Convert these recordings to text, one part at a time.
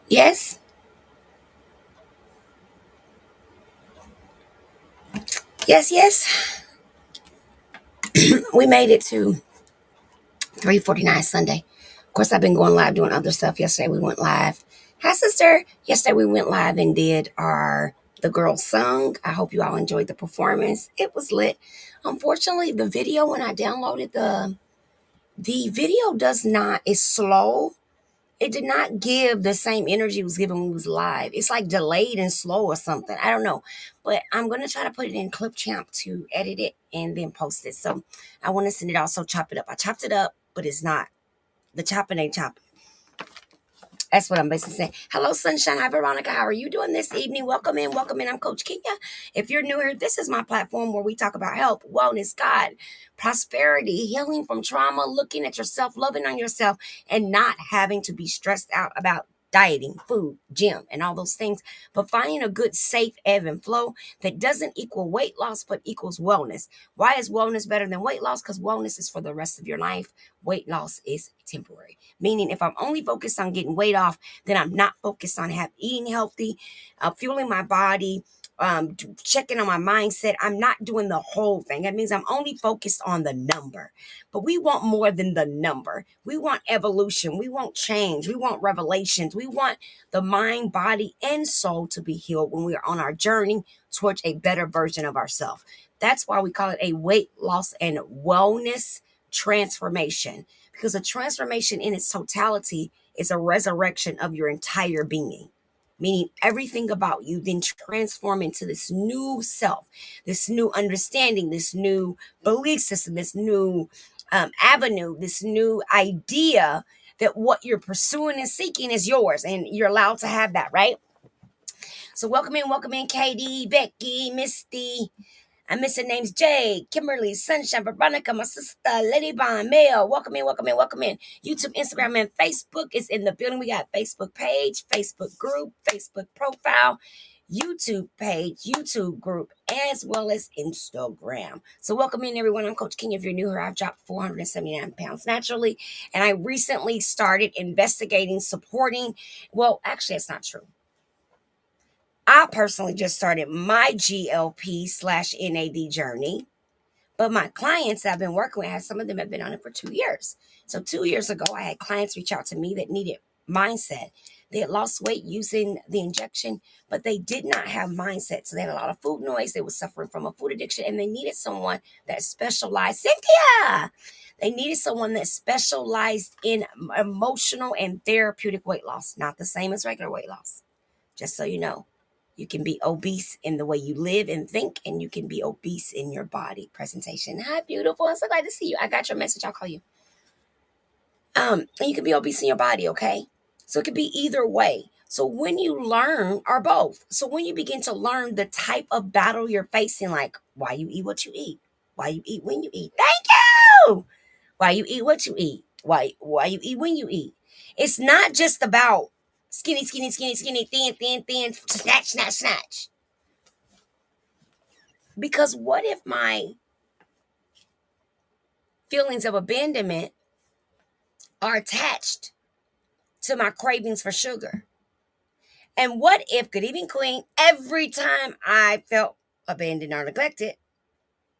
Yes, yes. We made it to 3:49 Sunday. Of course, I've been going live doing other stuff. Yesterday we went live. Hi, sister. Yesterday we went live and did our The Girls Sung. I hope you all enjoyed the performance. It was lit. Unfortunately, the video when I downloaded the video does not is slow. It did not give the same energy it was given when it was live. It's like delayed and slow or something. I don't know. But I'm going to try to put it in Clipchamp to edit it and then post it. So I want to send it also chop it up. I chopped it up, but it's not. The chopping ain't chopping. That's what I'm basically saying. Hello, Sunshine. Hi, Veronica. How are you doing this evening? Welcome in. Welcome in. I'm Coach Kenya. If you're new here, this is my platform where we talk about health, wellness, God, prosperity, healing from trauma, looking at yourself, loving on yourself, and not having to be stressed out about dieting, food, gym, and all those things, but finding a good, safe ebb and flow that doesn't equal weight loss, but equals wellness. Why is wellness better than weight loss? Because wellness is for the rest of your life. Weight loss is temporary. Meaning, if I'm only focused on getting weight off, then I'm not focused on eating healthy, fueling my body, checking on my mindset. I'm not doing the whole thing. That means I'm only focused on the number. But we want more than the number. We want evolution. We want change. We want revelations. We want the mind, body, and soul to be healed when we are on our journey towards a better version of ourselves. That's why we call it a weight loss and wellness transformation, because a transformation in its totality is a resurrection of your entire being, meaning everything about you then transform into this new self, this new understanding, this new belief system, this new avenue, this new idea that what you're pursuing and seeking is yours, and you're allowed to have that, right? So welcome in, Katie, Becky, Misty. I'm missing names: Jay, Kimberly, Sunshine, Veronica, my sister, Lady Bond, Mel. Welcome in. YouTube, Instagram, and Facebook is in the building. We got Facebook page, Facebook group, Facebook profile, YouTube page, YouTube group, as well as Instagram. So welcome in, everyone. I'm Coach King. If you're new here, I've dropped 479 pounds naturally, and I recently started investigating, supporting. Well, actually, it's not true. I personally just started my GLP/NAD journey, but my clients that I've been working with, some of them have been on it for 2 years. So 2 years ago, I had clients reach out to me that needed mindset. They had lost weight using the injection, but they did not have mindset. So they had a lot of food noise. They were suffering from a food addiction, and they needed someone that specialized. Cynthia! They needed someone that specialized in emotional and therapeutic weight loss, not the same as regular weight loss. Just so you know. You can be obese in the way you live and think, and you can be obese in your body presentation. Hi, beautiful. I'm so glad to see you. I got your message. I'll call you. And you can be obese in your body, okay? So it could be either way. So when you learn, or both. So when you begin to learn the type of battle you're facing, like why you eat what you eat, why you eat when you eat. Thank you. Why you eat what you eat, why you eat when you eat. It's not just about skinny, thin, snatch. Because what if my feelings of abandonment are attached to my cravings for sugar? And what if, good evening, Queen, every time I felt abandoned or neglected,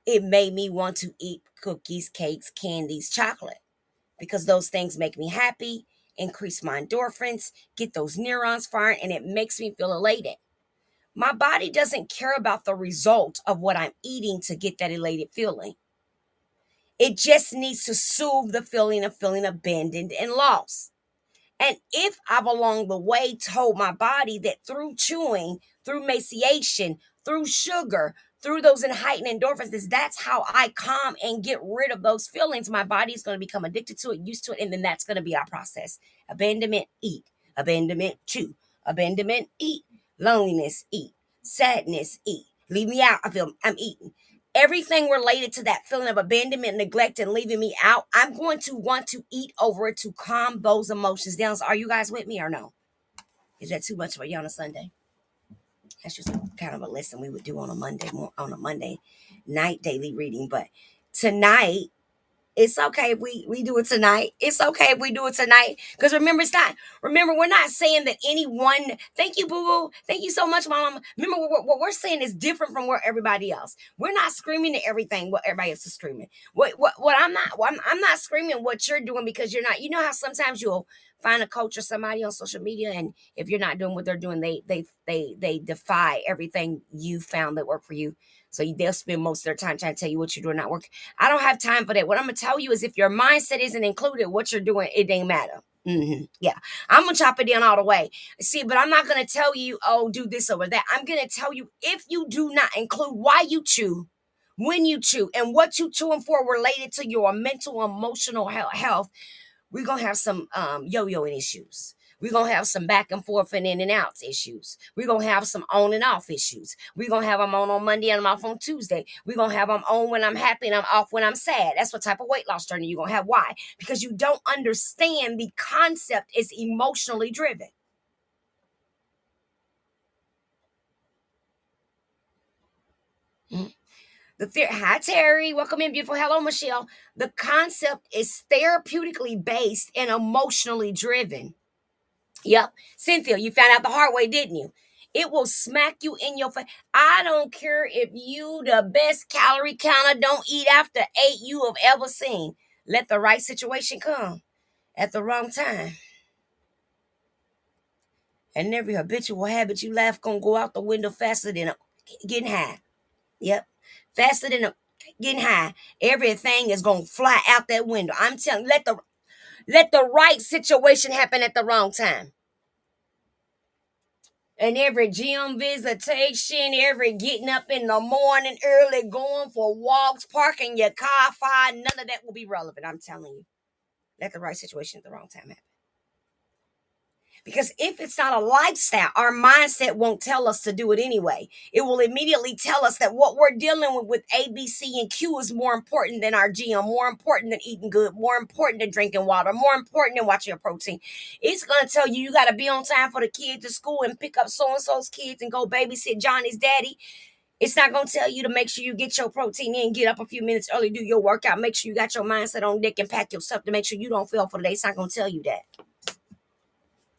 it made me want to eat cookies, cakes, candies, chocolate? Because those things make me happy, increase my endorphins, get those neurons firing, and it makes me feel elated. My body doesn't care about the result of what I'm eating to get that elated feeling. It just needs to soothe the feeling of feeling abandoned and lost. And if I've along the way told my body that through chewing, through emaciation, through sugar, through those heightened endorphins, that's how I calm and get rid of those feelings, my body is going to become addicted to it, used to it, and then that's going to be our process. Abandonment, eat. Abandonment, chew. Abandonment, eat. Loneliness, eat. Sadness, eat. Leave me out. I'm eating. Everything related to that feeling of abandonment, neglect, and leaving me out, I'm going to want to eat over it to calm those emotions down. So are you guys with me or no? Is that too much for you on a Sunday? That's just kind of a lesson we would do on a Monday night daily reading. But tonight, It's okay if we do it tonight. It's okay if we do it tonight. Because remember, it's not. Remember, we're not saying that anyone. Thank you, boo boo. Thank you so much, mom. Remember, what we're saying is different from what everybody else. We're not screaming at everything what everybody else is screaming. What I'm not. I'm not screaming what you're doing because you're not. You know how sometimes you'll find a coach or somebody on social media, and if you're not doing what they're doing, they defy everything you found that worked for you. So they'll spend most of their time trying to tell you what you're doing not working. I don't have time for that. What I'm gonna tell you is if your mindset isn't included, what you're doing, it ain't matter. Yeah, I'm gonna chop it down all the way. See, but I'm not gonna tell you, oh, do this over that. I'm gonna tell you if you do not include why you chew, when you chew, and what you chewing for related to your mental, emotional health, we're gonna have some yo-yoing issues. We're gonna have some back and forth and in and outs issues. We're gonna have some on and off issues. We're gonna have them on Monday and I'm off on Tuesday. We're gonna have them on when I'm happy and I'm off when I'm sad. That's what type of weight loss journey you're gonna have. Why? Because you don't understand the concept is emotionally driven. Mhm. Hi Terry, welcome in, beautiful. Hello, Michelle. The concept is therapeutically based and emotionally driven. Yep. Cynthia, you found out the hard way, didn't you? It will smack you in your face. I don't care if you the best calorie counter don't eat after 8 you have ever seen. Let the right situation come at the wrong time. And every habitual habit you laugh gonna go out the window faster than getting high. Yep. Faster than getting high. Everything is gonna fly out that window. I'm telling you, let the right situation happen at the wrong time. And every gym visitation, every getting up in the morning early, going for walks, parking your car fine, none of that will be relevant. I'm telling you. Let the right situation at the wrong time happen. Because if it's not a lifestyle, our mindset won't tell us to do it anyway. It will immediately tell us that what we're dealing with A, B, C, and Q is more important than our gym, more important than eating good, more important than drinking water, more important than watching your protein. It's going to tell you got to be on time for the kids at school and pick up so-and-so's kids and go babysit Johnny's daddy. It's not going to tell you to make sure you get your protein in, get up a few minutes early, do your workout, make sure you got your mindset on deck and pack your stuff to make sure you don't fail for the day. It's not going to tell you that.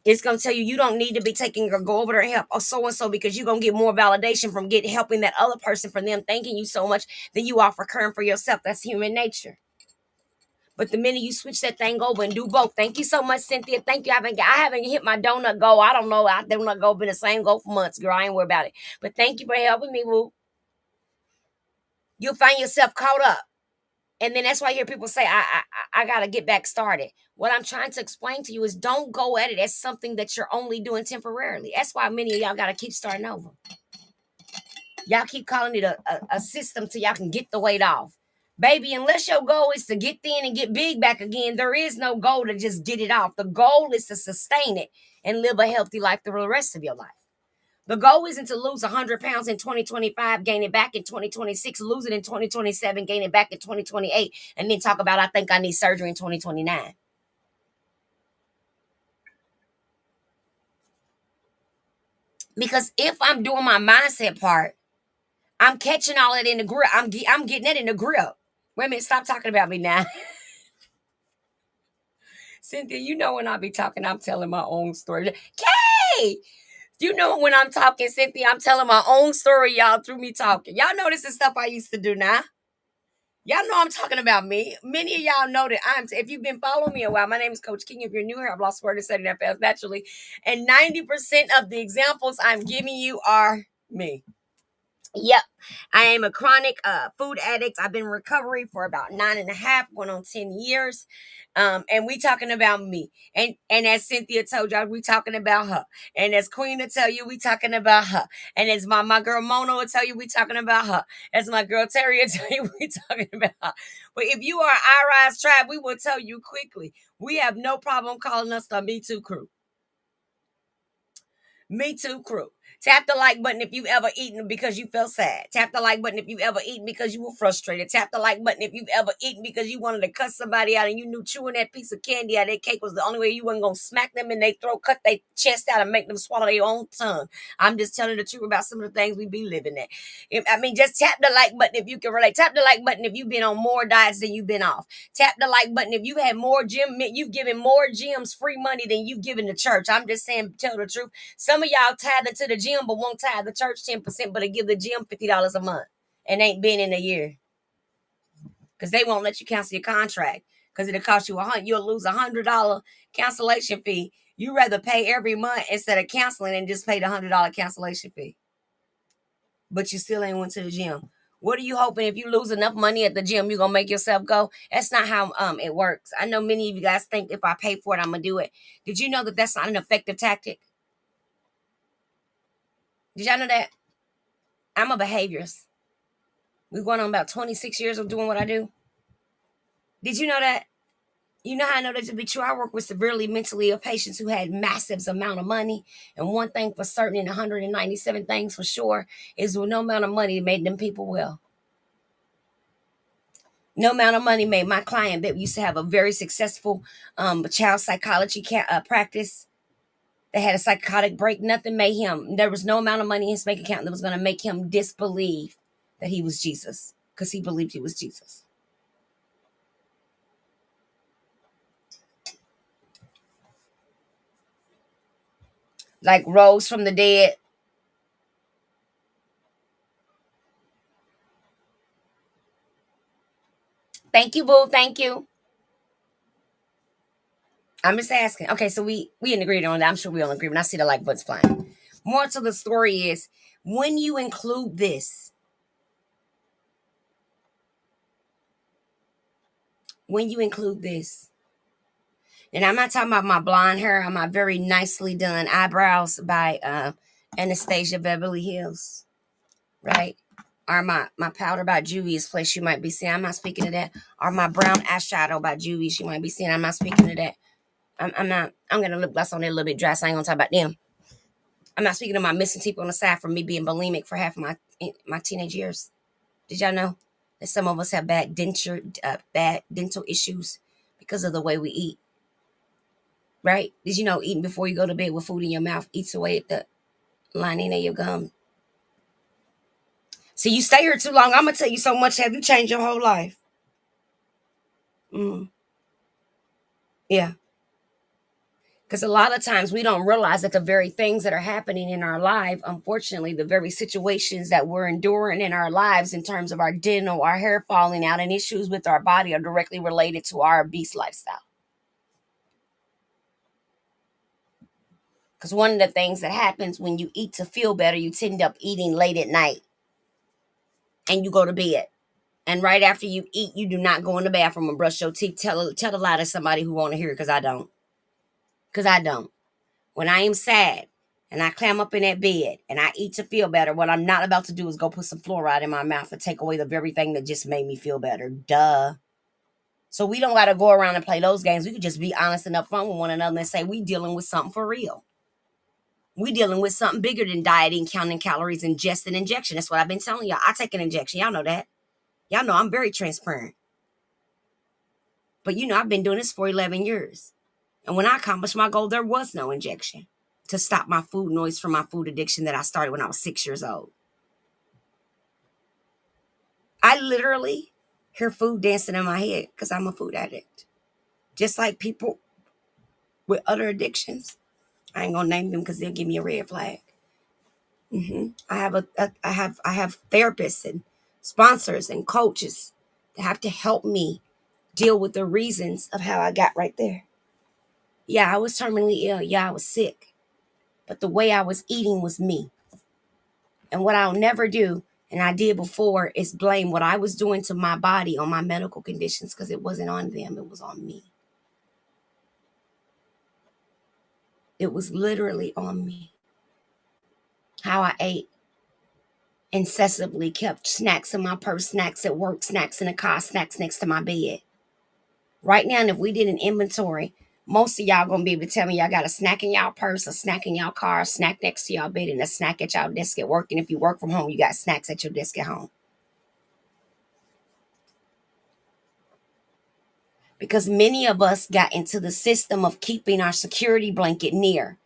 It's gonna tell you you don't need to be taking or go over there and help or so and so because you're gonna get more validation from helping that other person from them thanking you so much than you are for caring for yourself. That's human nature. But the minute you switch that thing over and do both, thank you so much, Cynthia. Thank you. I haven't hit my donut goal. I don't know. I donut goal been the same goal for months, girl. I ain't worried about it. But thank you for helping me, Woo. You'll find yourself caught up. And then that's why I hear people say, I gotta get back started. What I'm trying to explain to you is don't go at it as something that you're only doing temporarily. That's why many of y'all gotta keep starting over. Y'all keep calling it a system till y'all can get the weight off. Baby, unless your goal is to get thin and get big back again, there is no goal to just get it off. The goal is to sustain it and live a healthy life through the rest of your life. The goal isn't to lose 100 pounds in 2025, gain it back in 2026, lose it in 2027, gain it back in 2028, and then talk about, I think I need surgery in 2029. Because if I'm doing my mindset part, I'm catching all that in the grip. I'm getting that in the grip. Wait a minute, stop talking about me now. Cynthia, you know when I be talking, I'm telling my own story. Kay! You know when I'm talking, Cynthia, I'm telling my own story, y'all, through me talking. Y'all know this is stuff I used to do now. Y'all know I'm talking about me. Many of y'all know that if you've been following me a while, my name is Coach King. If you're new here, I've lost 40% that fast naturally. And 90% of the examples I'm giving you are me. Yep. I am a chronic food addict. I've been in recovery for about 9.5, going on 10 years. And we talking about me. And as Cynthia told y'all, we talking about her. And as Queen will tell you, we talking about her. And as my girl Mona will tell you, we talking about her. As my girl Terry will tell you, we talking about her. But if you are I Rise Tribe, we will tell you quickly. We have no problem calling us the Me Too crew. Me Too crew. Tap the like button if you've ever eaten because you felt sad. Tap the like button if you've ever eaten because you were frustrated. Tap the like button if you've ever eaten because you wanted to cuss somebody out and you knew chewing that piece of candy out of their cake was the only way you weren't going to smack them in their throat, cut their chest out, and make them swallow their own tongue. I'm just telling the truth about some of the things we be living at. I mean, just tap the like button if you can relate. Tap the like button if you've been on more diets than you've been off. Tap the like button if you've had more you've given more gyms free money than you've given the church. I'm just saying, tell the truth. Some of y'all tithe into the gym, but won't tithe the church 10%, but they give the gym $50 a month and ain't been in a year because they won't let you cancel your contract because it'll cost you you'll lose $100 cancellation fee. You rather pay every month instead of canceling and just pay the $100 cancellation fee, but you still ain't went to the gym. What are you hoping if you lose enough money at the gym, you're gonna make yourself go? That's not how it works. I know many of you guys think if I pay for it, I'm gonna do it. Did you know that that's not an effective tactic? Did y'all know that? I'm a behaviorist. We're going on about 26 years of doing what I do. Did you know that? You know how I know that to be true? I work with severely mentally ill patients who had massive amount of money. And one thing for certain and 197 things for sure is no amount of money made them people well. No amount of money made my client that used to have a very successful child psychology practice. They had a psychotic break. Nothing made him. There was no amount of money in his bank account that was going to make him disbelieve that he was Jesus because he believed he was Jesus. Like rose from the dead. Thank you, boo. Thank you. I'm just asking. Okay, so we agreed on that. I'm sure we all agree. When I see the like button's flying. More to the story is when you include this, when you include this, and I'm not talking about my blonde hair or my very nicely done eyebrows by Anastasia Beverly Hills, right? Or my powder by Juvia's place you might be seeing. I'm not speaking to that. Or my brown eyeshadow by Juvia's you might be seeing. I'm not speaking to that. I'm not. I'm gonna lip gloss on there a little bit dry, so I ain't gonna talk about them. I'm not speaking of my missing teeth on the side from me being bulimic for half of my teenage years. Did y'all know that some of us have bad dental issues because of the way we eat? Right? Did you know eating before you go to bed with food in your mouth eats away at the lining of your gums? See, you stay here too long. I'm gonna tell you so much. Have you changed your whole life? Mm, yeah. Because a lot of times we don't realize that the very things that are happening in our life, unfortunately, the very situations that we're enduring in our lives in terms of our dental, our hair falling out, and issues with our body are directly related to our obese lifestyle. Because one of the things that happens when you eat to feel better, you tend up eating late at night and you go to bed. And right after you eat, you do not go in the bathroom and brush your teeth. Tell a lie to somebody who want to hear it because I don't. Because I don't. When I am sad and I climb up in that bed and I eat to feel better, what I'm not about to do is go put some fluoride in my mouth and take away the very thing that just made me feel better. Duh. So we don't got to go around and play those games. We could just be honest and upfront with one another and say we dealing with something for real. We dealing with something bigger than dieting, counting calories, and just an injection. That's what I've been telling y'all. I take an injection. Y'all know that. Y'all know I'm very transparent. But I've been doing this for 11 years. And when I accomplished my goal, there was no injection to stop my food noise from my food addiction that I started when I was 6 years old. I literally hear food dancing in my head because I'm a food addict. Just like people with other addictions. I ain't gonna name them because they'll give me a red flag. I have therapists and sponsors and coaches that have to help me deal with the reasons of how I got right there. Yeah, I was terminally ill. Yeah, I was sick. But the way I was eating was me. And what I'll never do, and I did before, is blame what I was doing to my body on my medical conditions because it wasn't on them, it was on me. It was literally on me. How I ate incessantly, kept snacks in my purse, snacks at work, snacks in the car, snacks next to my bed. Right now, if we did an inventory, Most of y'all gonna be able to tell me y'all got a snack in y'all purse, a snack in y'all car, a snack next to y'all bed, and a snack at y'all desk at work. And if you work from home, you got snacks at your desk at home. Because many of us got into the system of keeping our security blanket near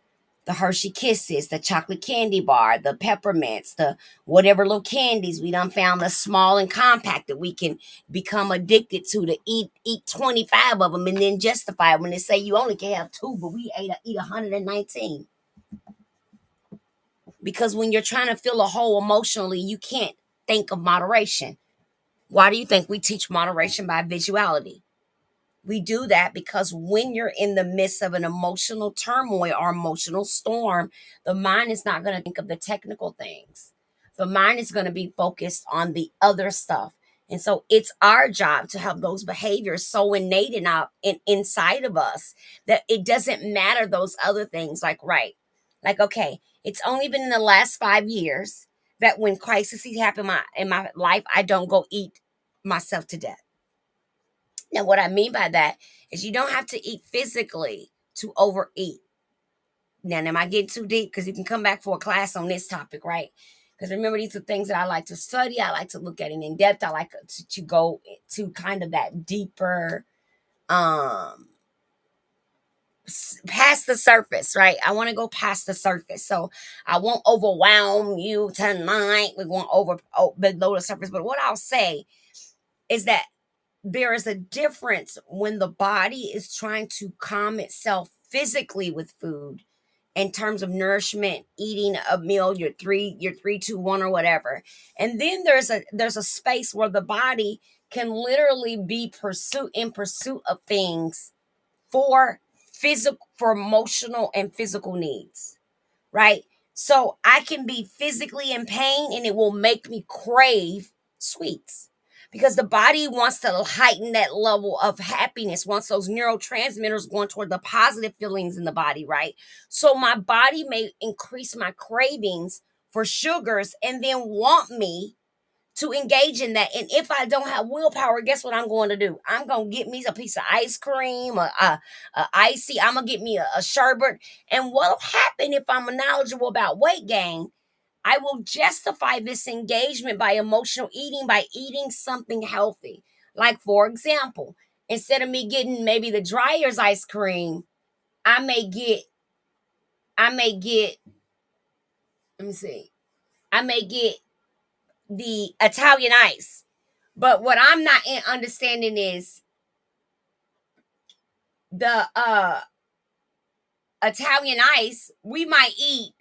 the Hershey Kisses, the chocolate candy bar, the peppermints, the whatever little candies we done found, the small and compact that we can become addicted to eat 25 of them and then justify it when they say you only can have two, but we eat 119. Because when you're trying to fill a hole emotionally, you can't think of moderation. Why do you think we teach moderation by visuality? We do that because when you're in the midst of an emotional turmoil or emotional storm, the mind is not going to think of the technical things. The mind is going to be focused on the other stuff. And so it's our job to have those behaviors so innate inside of us that it doesn't matter those other things. Like, right. Like, okay, it's only been in the last 5 years that when crises happen in my life, I don't go eat myself to death. Now, what I mean by that is you don't have to eat physically to overeat. Now, am I getting too deep? Because you can come back for a class on this topic, right? Because remember, these are things that I like to study. I like to look at it in depth. I like to go to kind of that deeper, past the surface, right? I want to go past the surface. So I won't overwhelm you tonight. We're going below the surface. But what I'll say is that there is a difference when the body is trying to calm itself physically with food in terms of nourishment, eating a meal, your 3, 2, 1 or whatever. And then there's a space where the body can literally be in pursuit of things for emotional and physical needs, right? So I can be physically in pain and it will make me crave sweets because the body wants to heighten that level of happiness, wants those neurotransmitters going toward the positive feelings in the body, right? So my body may increase my cravings for sugars and then want me to engage in that. And if I don't have willpower, guess what I'm going to do? I'm going to get me a piece of ice cream, a icy. I'm going to get me a sherbet. And what'll happen if I'm knowledgeable about weight gain? I will justify this engagement by emotional eating by eating something healthy. Like, for example, instead of me getting maybe the Dryer's ice cream, I may get, let me see, I may get the Italian ice. But what I'm not understanding is the Italian ice, we might eat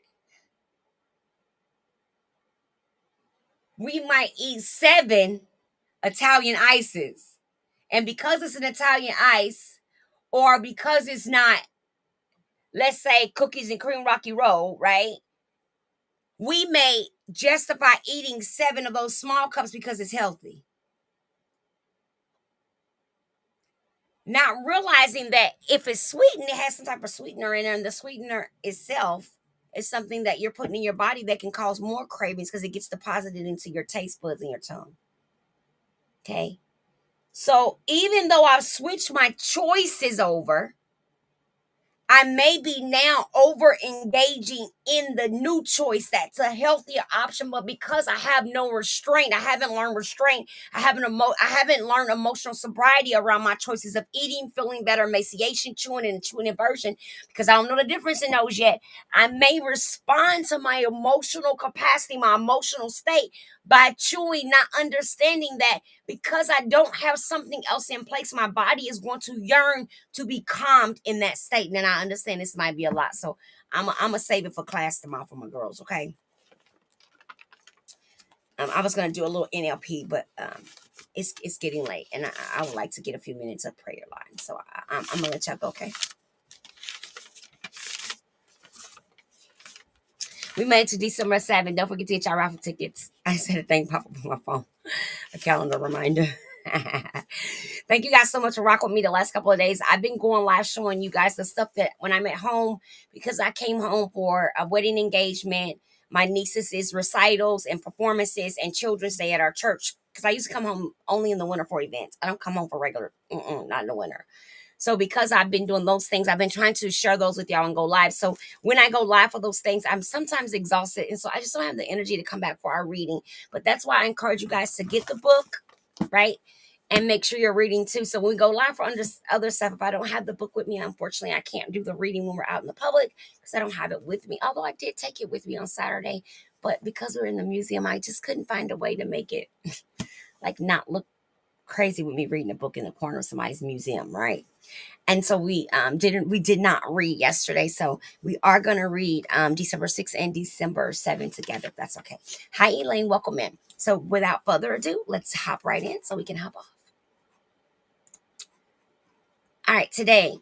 7 Italian ices. And because it's an Italian ice, or because it's not, let's say, cookies and cream Rocky Road, right? We may justify eating 7 of those small cups because it's healthy. Not realizing that if it's sweetened, it has some type of sweetener in there, and the sweetener itself is something that you're putting in your body that can cause more cravings because it gets deposited into your taste buds and your tongue. Okay. So even though I've switched my choices over, I may be now over engaging in the new choice that's a healthier option, but because I have no restraint, I haven't learned restraint. I haven't learned emotional sobriety around my choices of eating, feeling better, emaciation, chewing, and chewing inversion, because I don't know the difference in those yet. I may respond to my emotional capacity, my emotional state by chewing, not understanding that because I don't have something else in place, my body is going to yearn to be calmed in that state. And I understand this might be a lot, so I'm gonna save it for class tomorrow for my girls. Okay. I was gonna do a little NLP, but it's getting late, and I would like to get a few minutes of prayer line. So I'm gonna let y'all go. Okay. We made it to December 7th. Don't forget to get y'all raffle tickets. I said a thing pop up on my phone. A calendar reminder. Thank you guys so much for rocking with me the last couple of days. I've been going live showing you guys the stuff that when I'm at home, because I came home for a wedding engagement, my niece's recitals and performances, and Children's Day at our church. Because I used to come home only in the winter for events. I don't come home for regular, not in the winter. So because I've been doing those things, I've been trying to share those with y'all and go live. So when I go live for those things, I'm sometimes exhausted. And so I just don't have the energy to come back for our reading. But that's why I encourage you guys to get the book, right? And make sure you're reading too. So when we go live for other stuff, if I don't have the book with me, unfortunately, I can't do the reading when we're out in the public because I don't have it with me. Although I did take it with me on Saturday. But because we're in the museum, I just couldn't find a way to make it like not look crazy with me reading a book in the corner of somebody's museum, right? And so we did not read yesterday. So we are gonna read December 6th and December 7th together, if that's okay. Hi Elaine, welcome in. So without further ado, let's hop right in so we can hop off. All right, today,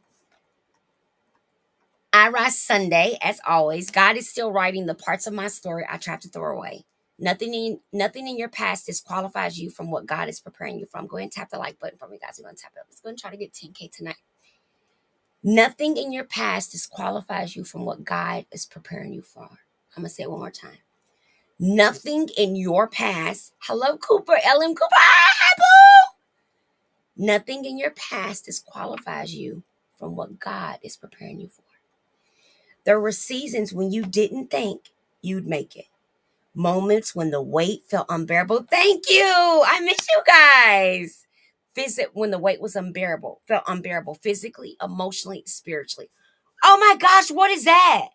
I rise Sunday, as always. God is still writing the parts of my story I tried to throw away. Nothing in your past disqualifies you from what God is preparing you from. Go ahead and tap the like button for me, guys. We're gonna tap it up. Let's go and try to get 10K tonight. Nothing in your past disqualifies you from what God is preparing you for. I'm going to say it one more time. Nothing in your past. Hello, Cooper. LM Cooper. Hi, boo. Nothing in your past disqualifies you from what God is preparing you for. There were seasons when you didn't think you'd make it. Moments when the weight felt unbearable. Thank you. I miss you guys. When the weight was unbearable, felt unbearable physically, emotionally, spiritually. Oh my gosh, what is that?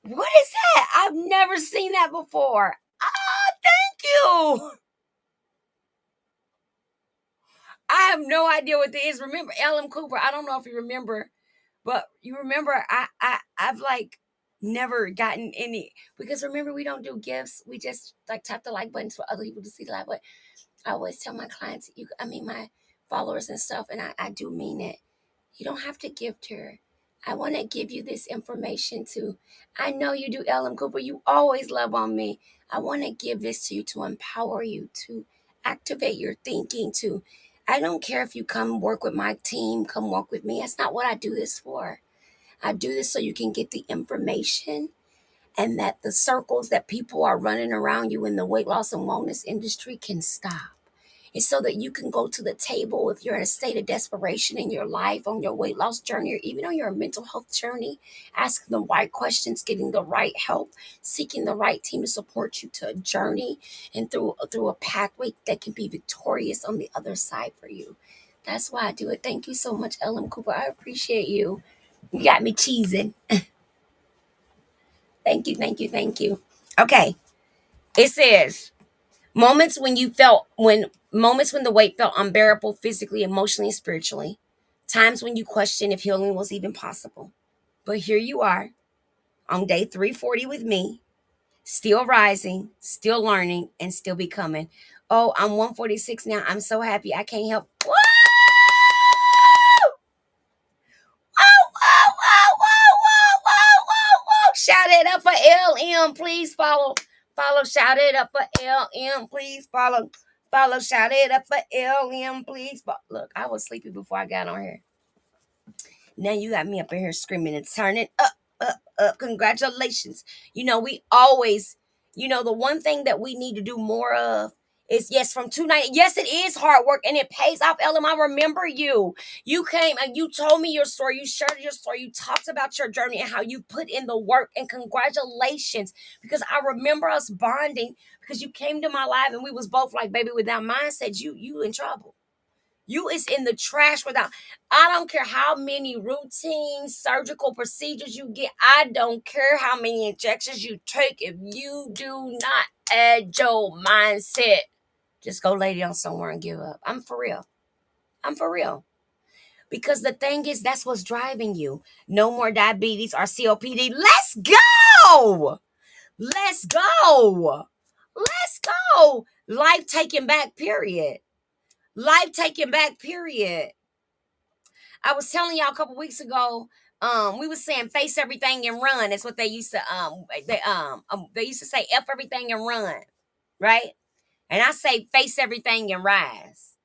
What is that? I've never seen that before. Thank you. I have no idea what that is. Remember Ellen Cooper? I don't know if you remember, but you remember I've like never gotten any because remember we don't do gifts. We just like tap the like buttons for other people to see the like. But I always tell my clients, my followers and stuff, and I do mean it. You don't have to gift her. I want to give you this information too. I know you do, Ellen Cooper. You always love on me. I want to give this to you to empower you, to activate your thinking, to I don't care if you come work with my team, come work with me. That's not what I do this for. I do this so you can get the information and that the circles that people are running around you in the weight loss and wellness industry can stop. It's so that you can go to the table if you're in a state of desperation in your life, on your weight loss journey, or even on your mental health journey, asking the right questions, getting the right help, seeking the right team to support you to a journey and through a pathway that can be victorious on the other side for you. That's why I do it. Thank you so much, Ellen Cooper. I appreciate you. You got me cheesing. Thank you, thank you, thank you. Okay. It says, moments when the weight felt unbearable physically, emotionally, and spiritually. Times when you question if healing was even possible. But here you are on day 340 with me, still rising, still learning, and still becoming. Oh, I'm 146 now. I'm so happy. I can't help. Woo! Whoa, whoa, whoa, whoa, whoa, whoa, whoa, whoa. Shout it up for LM. Please follow. Follow. Shout it up for LM. Please follow. Follow. Shout it up for LM. Please follow. Look, I was sleepy before I got on here. Now you got me up in here screaming and turning up, up, up. Congratulations. We always, the one thing that we need to do more of is yes, from 290. Yes, it is hard work and it pays off. Ellen, I remember you. You came and you told me your story. You shared your story. You talked about your journey and how you put in the work. And congratulations, because I remember us bonding because you came to my live and we was both like, baby, with that mindset, you in trouble. You is in the trash without. I don't care how many routine surgical procedures you get. I don't care how many injections you take. If you do not add your mindset, just go lay down somewhere and give up. I'm for real. I'm for real. Because the thing is, that's what's driving you. No more diabetes or COPD. Let's go. Let's go. Let's go. Life taken back, period. Life taken back, period. I was telling y'all a couple weeks ago, we was saying face everything and run. That's what they used to they used to say F everything and run, right? And I say face everything and rise.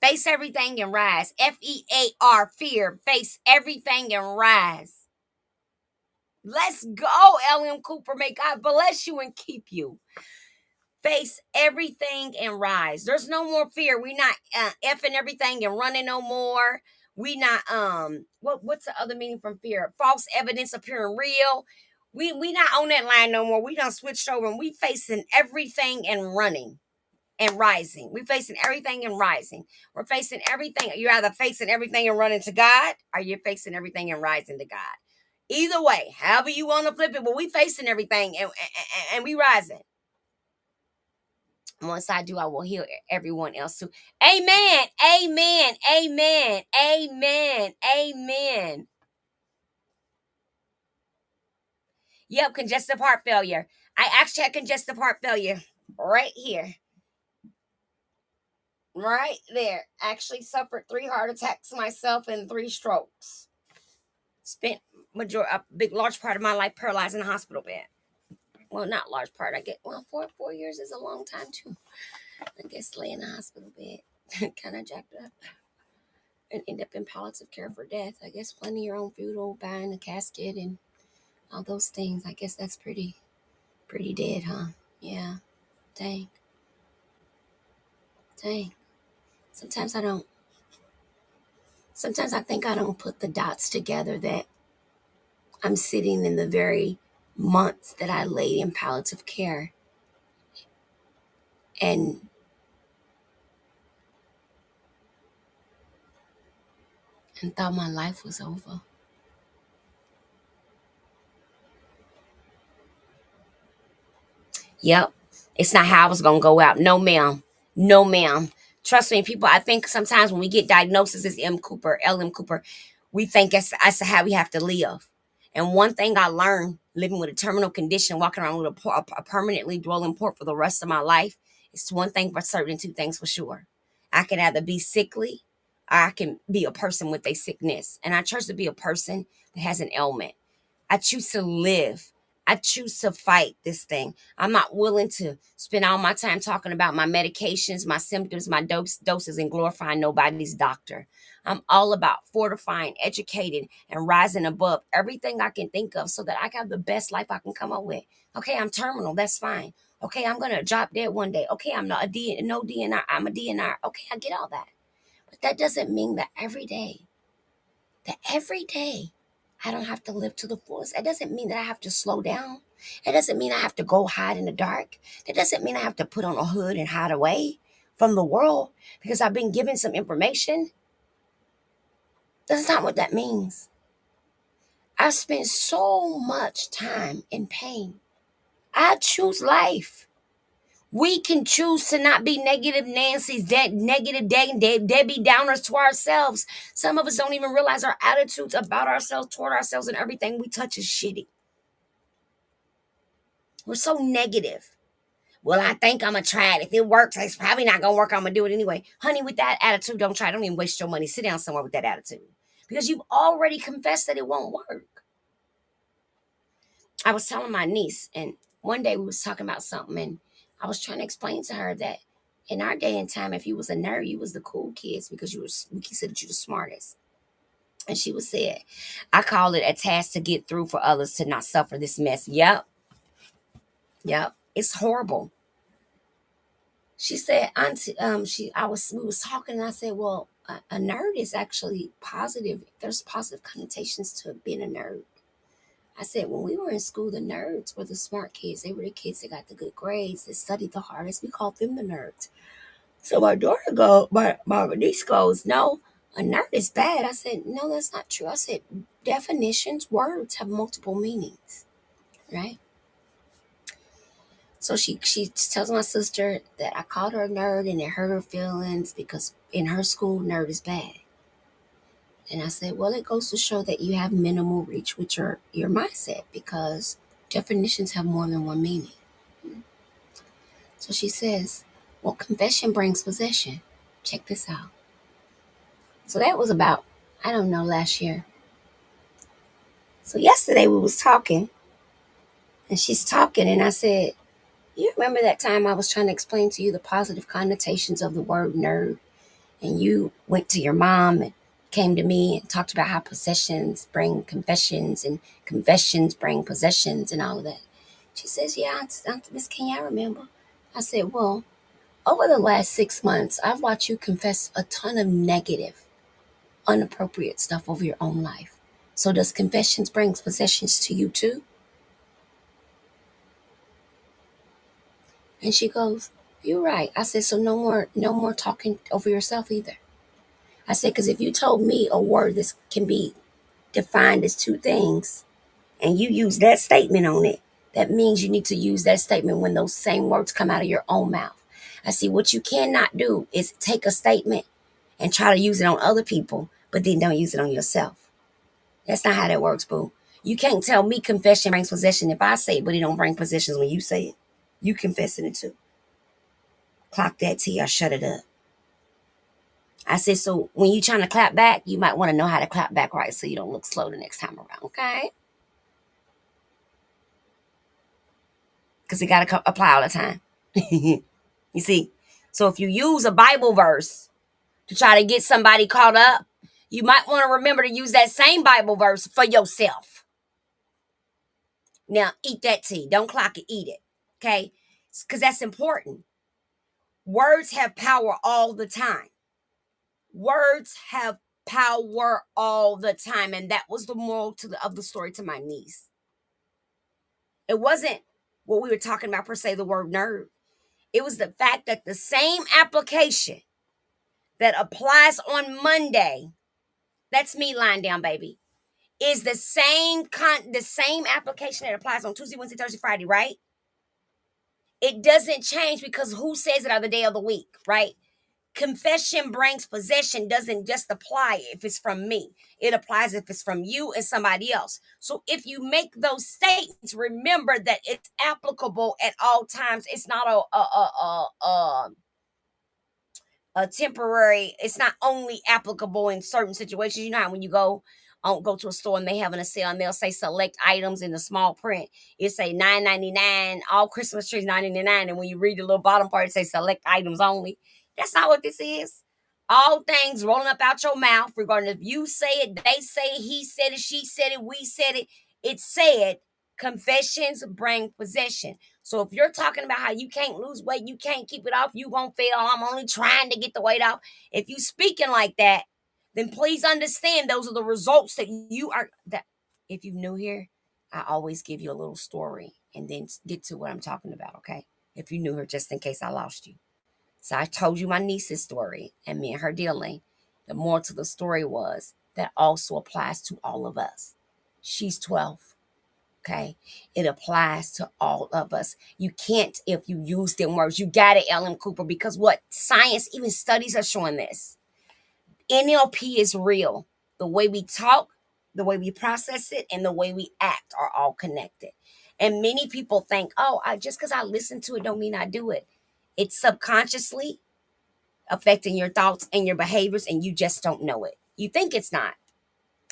Face everything and rise. FEAR, fear. Face everything and rise. Let's go, Elliott Cooper. May God bless you and keep you. face everything and rise. There's no more fear. We not effing everything and running no more. We not what's the other meaning from fear? False evidence appearing real. We not on that line no more. We done switched over and we facing everything and running and rising. We facing everything and rising. We're facing everything. You're either facing everything and running to God, or you're facing everything and rising to God. Either way, however you want to flip it, but we facing everything and we rising. Once I do, I will heal everyone else too. Amen. Amen. Amen. Amen. Amen. Yep, congestive heart failure. I actually had congestive heart failure right here. Right there. Actually suffered 3 heart attacks myself and 3 strokes. Spent a big large part of my life paralyzed in a hospital bed. Well, not large part. I get 4 years is a long time too. I guess lay in a hospital bed, kind of jacked up, and end up in palliative care for death. I guess planning your own funeral, buying a casket, and all those things. I guess that's pretty dead, huh? Yeah. Dang. Sometimes I don't. Sometimes I think I don't put the dots together that I'm sitting in the very months that I laid in palliative care and thought my life was over. Yep. It's not how I was going to go out. No, ma'am. No, ma'am. Trust me, people, I think sometimes when we get diagnosis as LM Cooper, we think that's how we have to live. And one thing I learned living with a terminal condition, walking around with a permanently dwelling port for the rest of my life, it's one thing for certain, 2 things for sure. I can either be sickly or I can be a person with a sickness. And I choose to be a person that has an ailment. I choose to live. I choose to fight this thing. I'm not willing to spend all my time talking about my medications, my symptoms, my doses, and glorifying nobody's doctor. I'm all about fortifying, educating, and rising above everything I can think of so that I can have the best life I can come up with. Okay, I'm terminal. That's fine. Okay, I'm going to drop dead one day. Okay, I'm not no DNR. I'm a DNR. Okay, I get all that. But that doesn't mean that every day I don't have to live to the fullest. It doesn't mean that I have to slow down. It doesn't mean I have to go hide in the dark. It doesn't mean I have to put on a hood and hide away from the world because I've been given some information. That's not what that means. I've spent so much time in pain. I choose life. We can choose to not be negative Nancy's, negative Debbie Downers to ourselves. Some of us don't even realize our attitudes about ourselves, toward ourselves, and everything we touch is shitty. We're so negative. Well, I think I'm going to try it. If it works, it's probably not going to work. I'm going to do it anyway. Honey, with that attitude, don't try. Don't even waste your money. Sit down somewhere with that attitude. Because you've already confessed that it won't work. I was telling my niece, and one day we was talking about something, and I was trying to explain to her that in our day and time, if you was a nerd, you was the cool kids because we considered you the smartest. And she was said, I call it a task to get through for others to not suffer this mess. Yep. It's horrible. She said, Auntie, we was talking, and I said, well, a nerd is actually positive. There's positive connotations to being a nerd. I said, when we were in school, the nerds were the smart kids. They were the kids that got the good grades, that studied the hardest. We called them the nerds. So my niece goes, no, a nerd is bad. I said, no, that's not true. I said, definitions, words have multiple meanings, right? So she tells my sister that I called her a nerd and it hurt her feelings because in her school, nerd is bad. And I said, well, it goes to show that you have minimal reach with your mindset because definitions have more than one meaning. So she says, well, confession brings possession. Check this out. So that was about, I don't know, last year. So yesterday we was talking and she's talking and I said, you remember that time I was trying to explain to you the positive connotations of the word nerd? And you went to your mom and came to me and talked about how possessions bring confessions and confessions bring possessions and all of that. She says, yeah, Miss King, I remember. I said, well, over the last 6 months, I've watched you confess a ton of negative, inappropriate stuff over your own life. So does confessions bring possessions to you too? And she goes, you're right. I said, so no more talking over yourself either. I said, because if you told me a word that can be defined as two things and you use that statement on it, that means you need to use that statement when those same words come out of your own mouth. I see what you cannot do is take a statement and try to use it on other people, but then don't use it on yourself. That's not how that works, boo. You can't tell me confession brings possession if I say it, but it don't bring possessions when you say it. You confessing it too. Clock that T or shut it up. I said, so when you trying to clap back, you might want to know how to clap back right so you don't look slow the next time around, okay? Because it got to apply all the time. You see? So if you use a Bible verse to try to get somebody caught up, you might want to remember to use that same Bible verse for yourself. Now, eat that tea. Don't clock it, eat it, okay? Because that's important. Words have power all the time. Words have power all the time. And that was the moral of the story to my niece. It wasn't what we were talking about per se, the word nerd. It was the fact that the same application that applies on Monday, that's me lying down, baby, is the same application that applies on Tuesday, Wednesday, Thursday, Friday, right? It doesn't change because who says it on the day of the week, right? Confession brings possession doesn't just apply if it's from me. It applies if it's from you and somebody else. So if you make those statements, remember that it's applicable at all times. It's not a temporary. It's not only applicable in certain situations. You know how when you go to a store and they having a sale and they'll say select items in the small print. It say $9.99, all Christmas trees $9.99, and when you read the little bottom part, it say select items only. That's not what this is. All things rolling up out your mouth, regarding if you say it, they say it, he said it, she said it, we said it. It said confessions bring possession. So if you're talking about how you can't lose weight, you can't keep it off, you gonna fail. I'm only trying to get the weight off. If you speaking like that, then please understand those are the results that you are. That if you're new here, I always give you a little story and then get to what I'm talking about. Okay, if you're new here, just in case I lost you. So I told you my niece's story and me and her dealing. The moral to the story was that also applies to all of us. She's 12. Okay. It applies to all of us. You can't, if you use them words, you got it, Ellen Cooper, because what science, even studies are showing this. NLP is real. The way we talk, the way we process it, and the way we act are all connected. And many people think, oh, just because I listen to it don't mean I do it. It's subconsciously affecting your thoughts and your behaviors, and you just don't know it. You think it's not,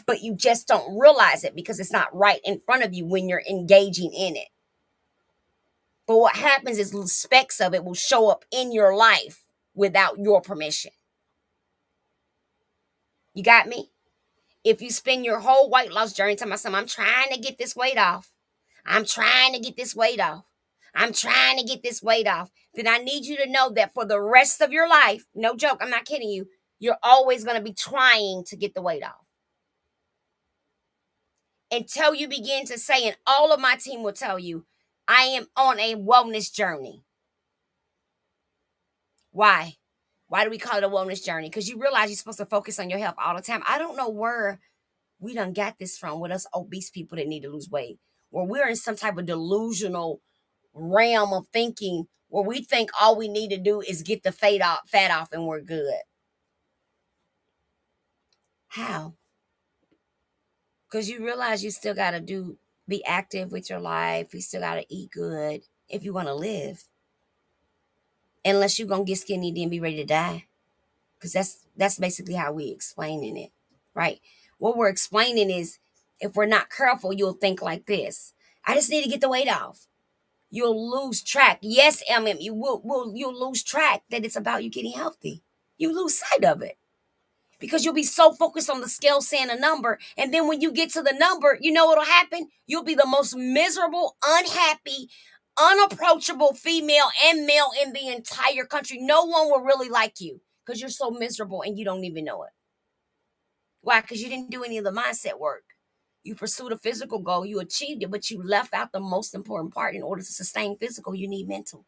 but you just don't realize it because it's not right in front of you when you're engaging in it. But what happens is little specks of it will show up in your life without your permission. You got me? If you spend your whole weight loss journey telling myself, I'm trying to get this weight off. I'm trying to get this weight off. I'm trying to get this weight off. Then I need you to know that for the rest of your life, no joke, I'm not kidding you, you're always going to be trying to get the weight off. Until you begin to say, and all of my team will tell you, I am on a wellness journey. Why? Why do we call it a wellness journey? Because you realize you're supposed to focus on your health all the time. I don't know where we done got this from with us obese people that need to lose weight, where we're in some type of delusional realm of thinking where we think all we need to do is get the fat off and we're good. How? Because you realize you still got to be active with your life. You still got to eat good if you want to live. Unless you're going to get skinny then be ready to die. Because that's basically how we explaining it, right? What we're explaining is if we're not careful, you'll think like this. I just need to get the weight off. You'll lose track. Yes, you'll lose track that it's about you getting healthy. You lose sight of it. Because you'll be so focused on the scale saying a number. And then when you get to the number, you know what'll happen? You'll be the most miserable, unhappy, unapproachable female and male in the entire country. No one will really like you because you're so miserable and you don't even know it. Why? Because you didn't do any of the mindset work. You pursued a physical goal, you achieved it, but you left out the most important part. In order to sustain physical, you need mental.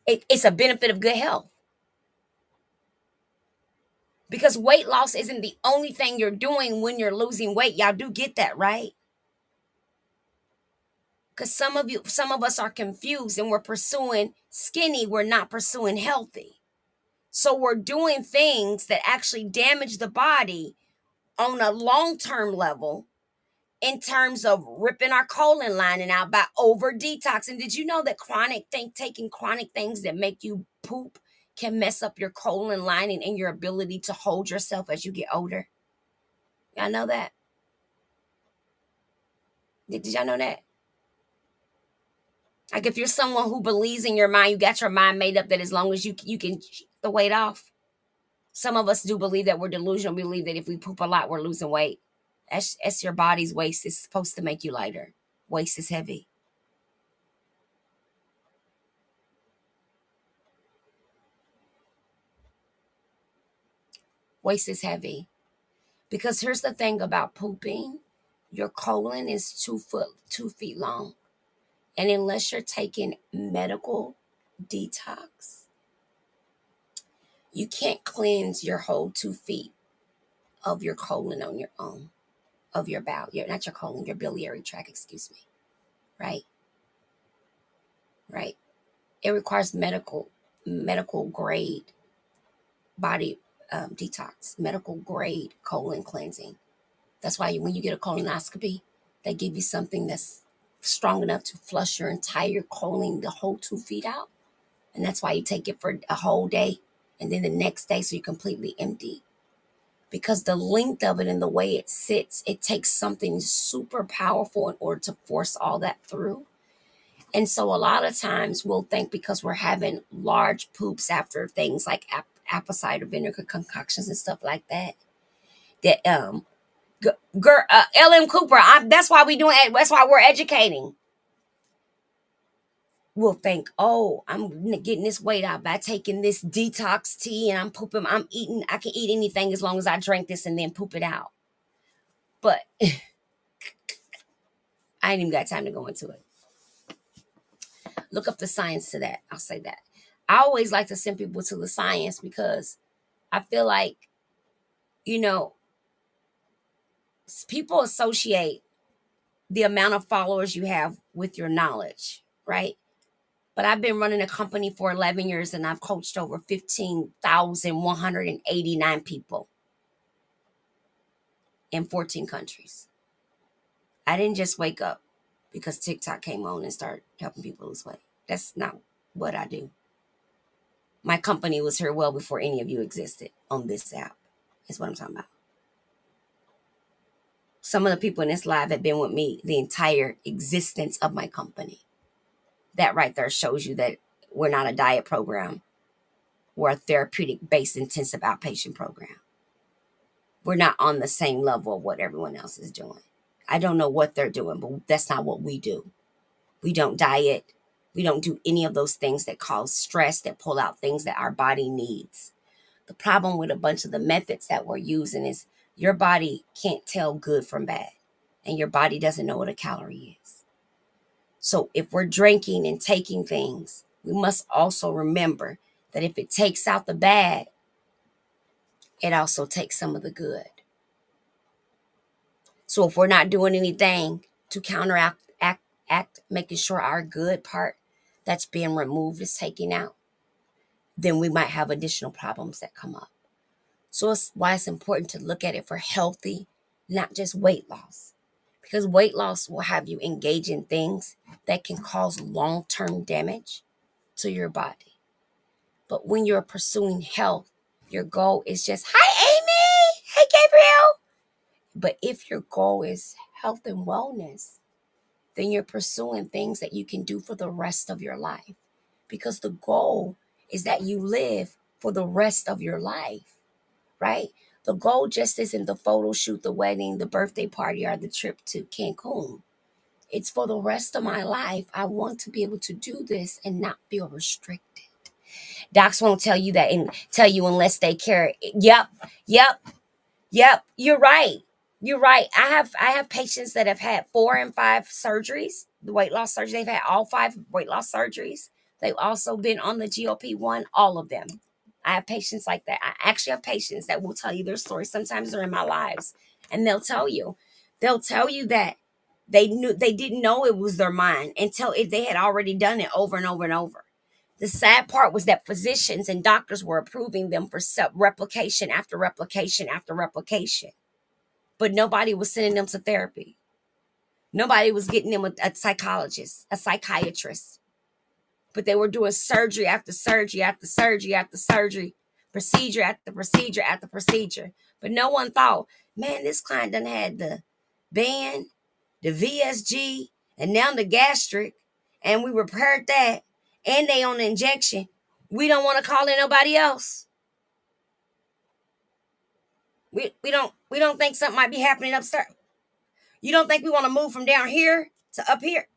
It's a benefit of good health. Because weight loss isn't the only thing you're doing when you're losing weight. Y'all do get that, right? Because some of us are confused and we're pursuing skinny, we're not pursuing healthy. So we're doing things that actually damage the body on a long-term level in terms of ripping our colon lining out by over detoxing. Did you know that taking chronic things that make you poop can mess up your colon lining and your ability to hold yourself as you get older? Y'all know that? Did y'all know that? Like if you're someone who believes in your mind, you got your mind made up that as long as you can keep the weight off. Some of us do believe that we're delusional. We believe that if we poop a lot, we're losing weight. That's your body's waste. It's supposed to make you lighter. Waste is heavy. Waste is heavy. Because here's the thing about pooping. Your colon is 2 feet long. And unless you're taking medical detox, you can't cleanse your whole 2 feet of your colon on your own, of your bowel, not your colon, your biliary tract, excuse me. Right? Right. It requires medical grade body detox, medical grade colon cleansing. That's why when you get a colonoscopy, they give you something that's strong enough to flush your entire colon, the whole 2 feet out. And that's why you take it for a whole day and then the next day so you're completely empty. Because the length of it and the way it sits, it takes something super powerful in order to force all that through. And so a lot of times we'll think because we're having large poops after things like apple cider vinegar concoctions and stuff like that, that L.M. Cooper, that's why that's why we're educating. We'll think, oh, I'm getting this weight out by taking this detox tea and I'm pooping. I can eat anything as long as I drink this and then poop it out. But I ain't even got time to go into it. Look up the science to that. I'll say that. I always like to send people to the science because I feel like, you know, people associate the amount of followers you have with your knowledge, right? But I've been running a company for 11 years and I've coached over 15,189 people in 14 countries. I didn't just wake up because TikTok came on and started helping people lose weight. That's not what I do. My company was here well before any of you existed on this app, is what I'm talking about. Some of the people in this live have been with me the entire existence of my company. That right there shows you that we're not a diet program. We're a therapeutic-based intensive outpatient program. We're not on the same level of what everyone else is doing. I don't know what they're doing, but that's not what we do. We don't diet. We don't do any of those things that cause stress, that pull out things that our body needs. The problem with a bunch of the methods that we're using is your body can't tell good from bad, and your body doesn't know what a calorie is. So if we're drinking and taking things, we must also remember that if it takes out the bad, it also takes some of the good. So if we're not doing anything to counteract making sure our good part that's being removed is taken out, then we might have additional problems that come up. So it's why it's important to look at it for healthy, not just weight loss. Because weight loss will have you engage in things that can cause long-term damage to your body. But when you're pursuing health, your goal is just, hi, Amy. Hey, Gabriel. But if your goal is health and wellness, then you're pursuing things that you can do for the rest of your life. Because the goal is that you live for the rest of your life, right? The goal just isn't the photo shoot, the wedding, the birthday party, or the trip to Cancun. It's for the rest of my life. I want to be able to do this and not feel restricted. Docs won't tell you that and tell you unless they care. Yep, yep, yep. You're right. You're right. I have patients that have had 4 and 5 surgeries, the weight loss surgery. They've had all 5 weight loss surgeries. They've also been on the GLP-1, all of them. I have patients like that. I actually have patients that will tell you their story. Sometimes they're in my lives, and they'll tell you that they didn't know it was their mind until they had already done it over and over and over. The sad part was that physicians and doctors were approving them for replication after replication after replication, but nobody was sending them to therapy. Nobody was getting them a psychologist, a psychiatrist, but they were doing surgery after surgery after surgery after surgery, procedure after procedure after procedure. But no one thought, man, this client done had the band, the VSG, and now the gastric, and we repaired that, and they on the injection. We don't want to call in nobody else. We don't think something might be happening upstairs. You don't think we want to move from down here to up here?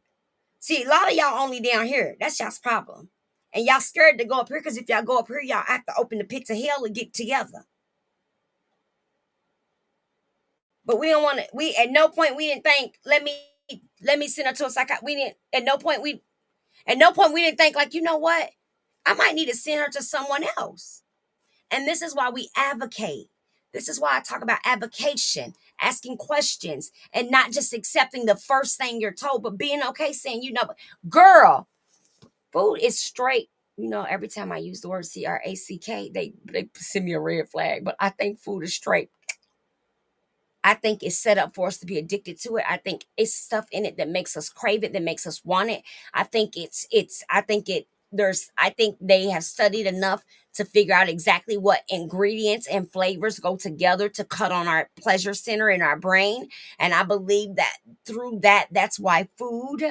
See, a lot of y'all only down here. That's y'all's problem. And y'all scared to go up here because if y'all go up here, y'all have to open the pits of hell and get together. But we don't want to. We at no point we didn't think. Let me send her to a psychiatrist. We didn't. At no point we didn't think like, you know what? I might need to send her to someone else. And this is why we advocate. This is why I talk about avocation, asking questions, and not just accepting the first thing you're told, but being okay saying, girl, food is straight. Every time I use the word CRACK, they send me a red flag, but I think food is straight. I think it's set up for us to be addicted to it. I think it's stuff in it that makes us crave it, that makes us want it. I think I think they have studied enough to figure out exactly what ingredients and flavors go together to cut on our pleasure center in our brain. And I believe that through that's why food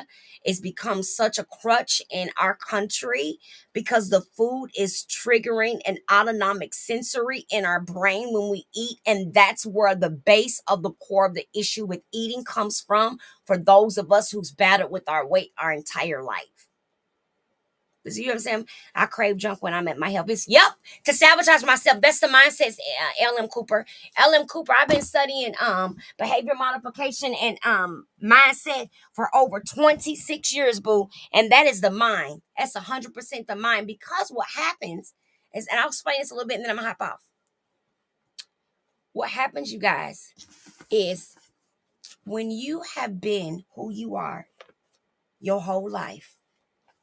is become such a crutch in our country, because the food is triggering an autonomic sensory in our brain when we eat. And that's where the base of the core of the issue with eating comes from for those of us who's battled with our weight our entire life. You know what I'm saying? I crave junk when I'm at my health. To sabotage myself. That's the mindset, L.M. Cooper. L.M. Cooper, I've been studying behavior modification and mindset for over 26 years, boo. And that is the mind. That's 100% the mind. Because what happens is, and I'll explain this a little bit and then I'm going to hop off. What happens, you guys, is when you have been who you are your whole life,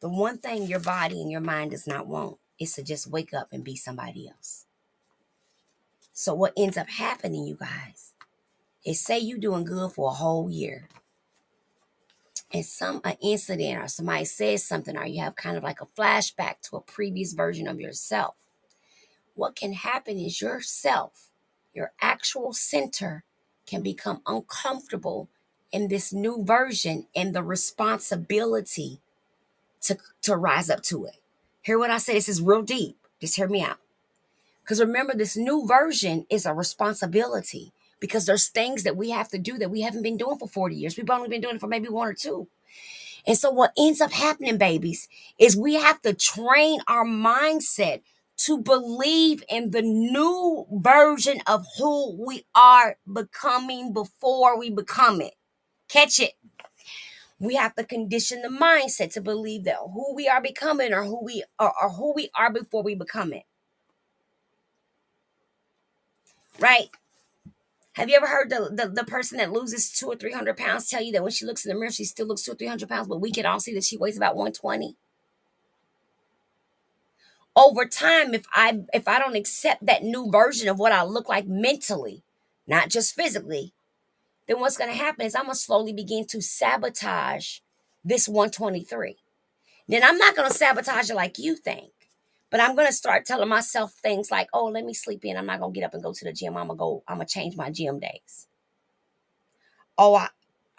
the one thing your body and your mind does not want is to just wake up and be somebody else. So what ends up happening, you guys, is say you're doing good for a whole year, and an incident or somebody says something, or you have kind of like a flashback to a previous version of yourself. What can happen is yourself, your actual center, can become uncomfortable in this new version and the responsibility to rise up to it. Hear what I say? This is real deep. Just hear me out. Because remember, this new version is a responsibility, because there's things that we have to do that we haven't been doing for 40 years. We've only been doing it for maybe 1 or 2. And so what ends up happening, babies, is we have to train our mindset to believe in the new version of who we are becoming before we become it. Catch it. We have to condition the mindset to believe that who we are becoming or who we are before we become it. Right? Have you ever heard the person that loses 200 or 300 pounds tell you that when she looks in the mirror, she still looks 200 or 300 pounds, but we can all see that she weighs about 120? Over time, if I don't accept that new version of what I look like mentally, not just physically, then what's going to happen is I'm going to slowly begin to sabotage this 123. Then I'm not going to sabotage it like you think, but I'm going to start telling myself things like, oh, let me sleep in. I'm not going to get up and go to the gym. I'm going to change my gym days. Oh,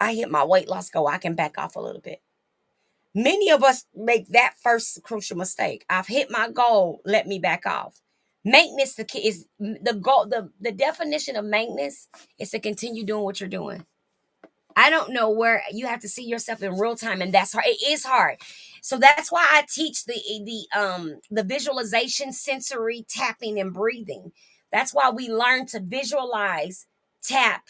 I hit my weight loss goal. I can back off a little bit. Many of us make that first crucial mistake. I've hit my goal. Let me back off. Maintenance is the goal. The definition of maintenance is to continue doing what you're doing. I don't know where you have to see yourself in real time, and that's hard. It is hard. So that's why I teach the visualization, sensory tapping, and breathing. That's why we learn to visualize, tap,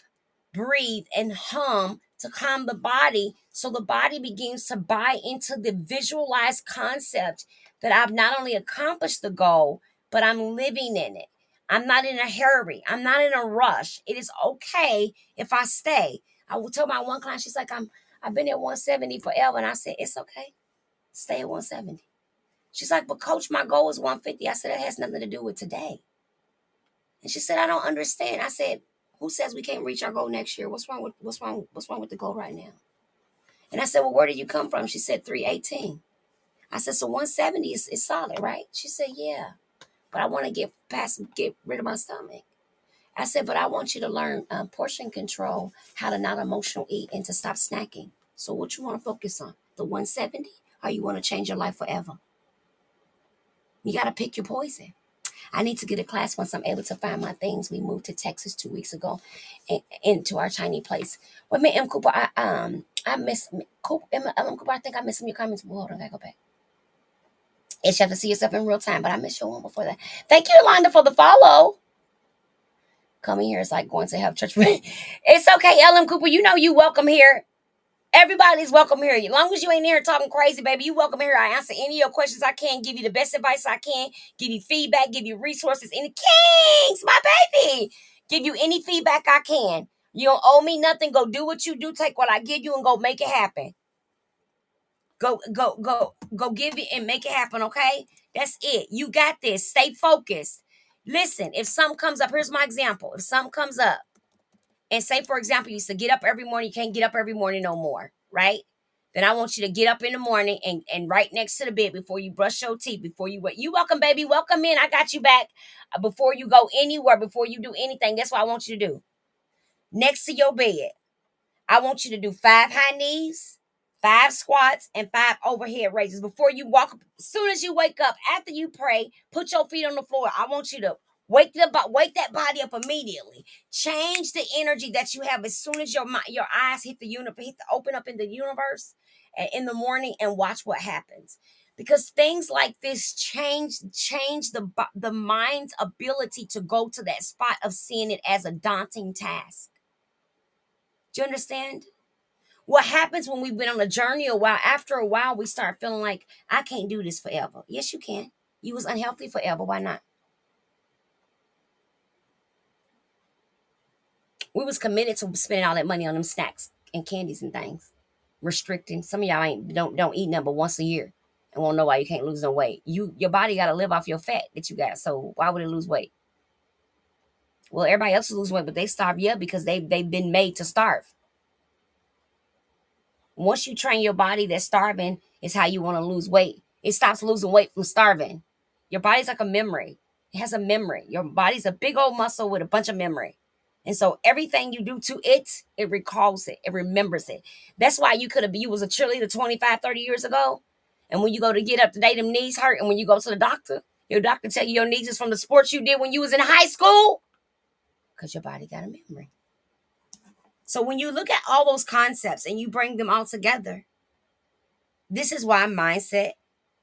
breathe, and hum to calm the body, so the body begins to buy into the visualized concept that I've not only accomplished the goal, but I'm living in it. I'm not in a hurry. I'm not in a rush. It is okay if I stay. I will tell my one client, she's like, I've been at 170 forever. And I said, it's okay. Stay at 170. She's like, but coach, my goal is 150. I said, that has nothing to do with today. And she said, I don't understand. I said, who says we can't reach our goal next year? What's wrong with the goal right now? And I said, well, where did you come from? She said 318. I said, so 170 is solid, right? She said, yeah. But I want to get rid of my stomach. I said, but I want you to learn portion control, how to not emotional eat, and to stop snacking. So what you want to focus on? The 170, or you want to change your life forever? You got to pick your poison. I need to get a class once I'm able to find my things. We moved to Texas 2 weeks ago into our tiny place. Well, man, M. Cooper, I miss Cooper. M. Cooper, I think I missed some of your comments. Well, hold on, I gotta go back. It's you have to see yourself in real time, but I missed your one before that. Thank you, Yolanda, for the follow. Coming here is like going to have church. It's okay, LM Cooper. You know you welcome here. Everybody's welcome here. As long as you ain't here talking crazy, baby, you welcome here. I answer any of your questions I can, give you the best advice I can, give you feedback, give you resources. Any kings, my baby. Give you any feedback I can. You don't owe me nothing. Go do what you do. Take what I give you and go make it happen. Go give it and make it happen, okay? That's it. You got this. Stay focused. Listen, if something comes up, here's my example. If something comes up, and say, for example, you used to get up every morning, you can't get up every morning no more, right? Then I want you to get up in the morning and right next to the bed before you brush your teeth, before you wait. You welcome, baby. Welcome in. I got you back. Before you go anywhere, before you do anything, that's what I want you to do. Next to your bed, I want you to do 5 high knees, 5 squats, and 5 overhead raises. Before you walk, as soon as you wake up, after you pray, put your feet on the floor. I want you to wake that body up immediately. Change the energy that you have as soon as your eyes hit the universe, open up in the universe in the morning, and watch what happens. Because things like this change the mind's ability to go to that spot of seeing it as a daunting task. Do you understand? What happens when we've been on a journey a while, after a while, we start feeling like, I can't do this forever. Yes, you can. You was unhealthy forever. Why not? We was committed to spending all that money on them snacks and candies and things. Restricting. Some of y'all don't eat nothing but once a year and won't know why you can't lose no weight. Your body got to live off your fat that you got. So why would it lose weight? Well, everybody else lose weight, but they starve, yeah, because they've been made to starve. Once you train your body that starving is how you want to lose weight, it stops losing weight from starving. Your body's like a memory. It has a memory. Your body's a big old muscle with a bunch of memory. And so everything you do to it, it recalls it. It remembers it. That's why you was a cheerleader 25, 30 years ago. And when you go to get up today, them knees hurt. And when you go to the doctor, your doctor tell you your knees is from the sports you did when you was in high school. Because your body got a memory. So when you look at all those concepts and you bring them all together, this is why mindset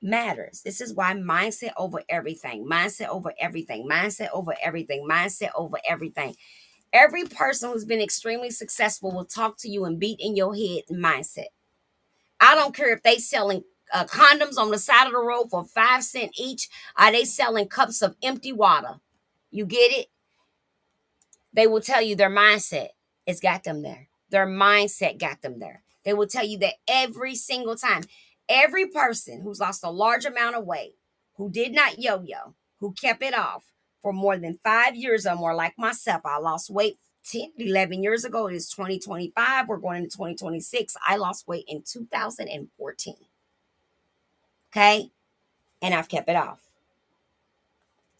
matters. This is why mindset over everything, mindset over everything, mindset over everything, mindset over everything. Every person who's been extremely successful will talk to you and beat in your head mindset. I don't care if they selling condoms on the side of the road for 5 cents each. Are they selling cups of empty water? You get it? They will tell you their mindset has got them there. Their mindset got them there. They will tell you that every single time. Every person who's lost a large amount of weight, who did not yo-yo, who kept it off for more than 5 years or more, like myself, I lost weight 10, 11 years ago. It is 2025. We're going into 2026. I lost weight in 2014. Okay? And I've kept it off.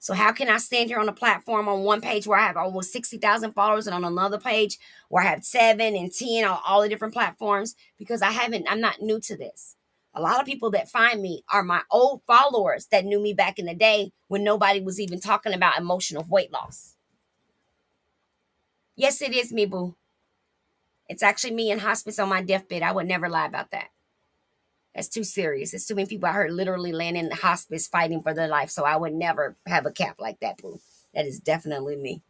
So how can I stand here on a platform on one page where I have almost 60,000 followers and on another page where I have 7 and 10 on all the different platforms? Because I'm not new to this. A lot of people that find me are my old followers that knew me back in the day when nobody was even talking about emotional weight loss. Yes, it is me, boo. It's actually me in hospice on my deathbed. I would never lie about that. That's too serious. It's too many people I heard literally laying in the hospice fighting for their life. So I would never have a cap like that, boo. That is definitely me.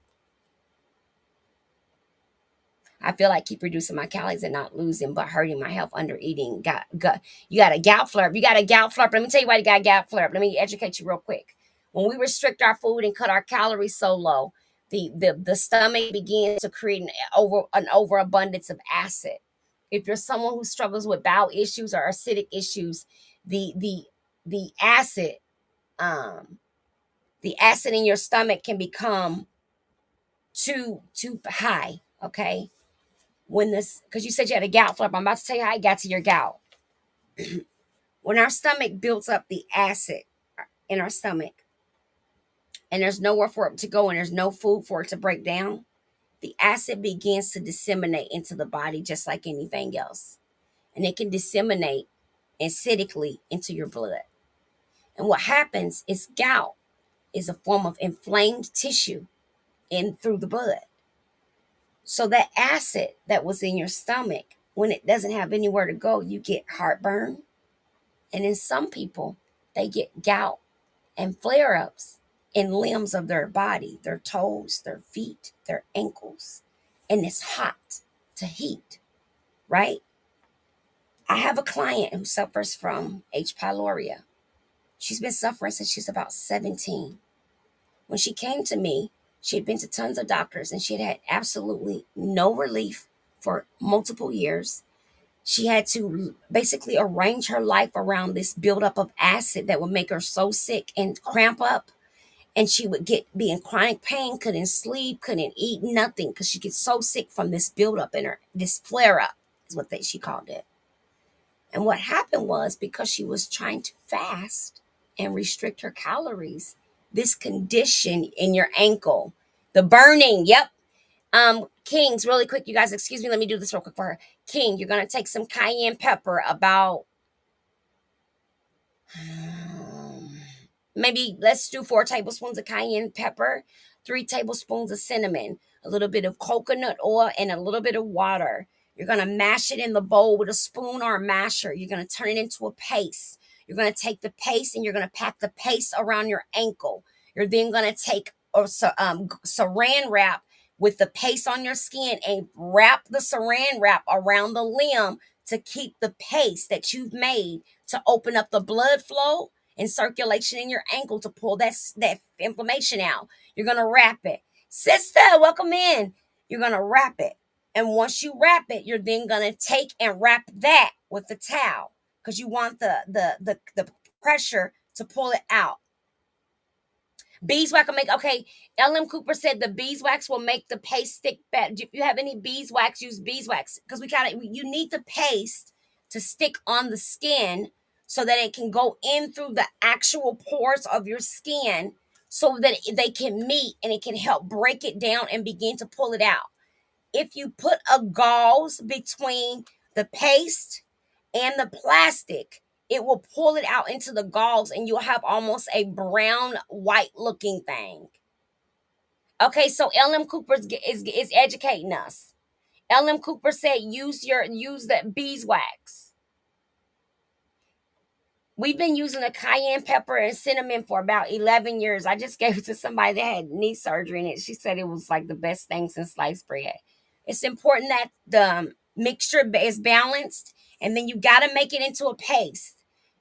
I feel like keep reducing my calories and not losing, but hurting my health under eating. You got a gout flare. You got a gout flare. Let me tell you why you got a gout flare. Let me educate you real quick. When we restrict our food and cut our calories so low, the stomach begins to create an overabundance of acid. If you're someone who struggles with bowel issues or acidic issues, the the the acid um the acid in your stomach can become too high. Okay, when this, because you said you had a gout flare, I'm about to tell you how I got to your gout. When our stomach builds up the acid in our stomach and there's nowhere for it to go and there's no food for it to break down, the acid begins to disseminate into the body just like anything else. And it can disseminate acidically into your blood. And what happens is gout is a form of inflamed tissue in through the blood. So that acid that was in your stomach, when it doesn't have anywhere to go, you get heartburn. And in some people, they get gout and flare ups in limbs of their body, their toes, their feet, their ankles. And it's hot to heat, right? I have a client who suffers from H. pylori. She's been suffering since she's about 17. When she came to me, she had been to tons of doctors and she had had absolutely no relief for multiple years. She had to basically arrange her life around this buildup of acid that would make her so sick and cramp up. And she would be in chronic pain, couldn't sleep, couldn't eat, nothing, because she gets so sick from this buildup in her, this flare up is what she called it. And what happened was, because she was trying to fast and restrict her calories, this condition in your ankle, the burning, yep. Kings, really quick, you guys, excuse me, let me do this real quick for her. King, you're gonna take some cayenne pepper, about maybe let's do 4 tablespoons of cayenne pepper, 3 tablespoons of cinnamon, a little bit of coconut oil, and a little bit of water. You're going to mash it in the bowl with a spoon or a masher. You're going to turn it into a paste. You're going to take the paste and you're going to pack the paste around your ankle. You're then going to take saran wrap with the paste on your skin and wrap the saran wrap around the limb to keep the paste that you've made to open up the blood flow and circulation in your ankle to pull that inflammation out. You're going to wrap it. Sister, welcome in. You're going to wrap it. And once you wrap it, you're then going to take and wrap that with the towel because you want the pressure to pull it out. Beeswax will make, okay, L.M. Cooper said the beeswax will make the paste stick better. If you have any beeswax, use beeswax because you need the paste to stick on the skin so that it can go in through the actual pores of your skin so that they can meet and it can help break it down and begin to pull it out. If you put a gauze between the paste and the plastic, it will pull it out into the gauze and you'll have almost a brown white looking thing. Okay, so L.M. Cooper is educating us. L.M. Cooper said use the beeswax. We've been using the cayenne pepper and cinnamon for about 11 years. I just gave it to somebody that had knee surgery and she said it was like the best thing since sliced bread. It's important that the mixture is balanced and then you got to make it into a paste.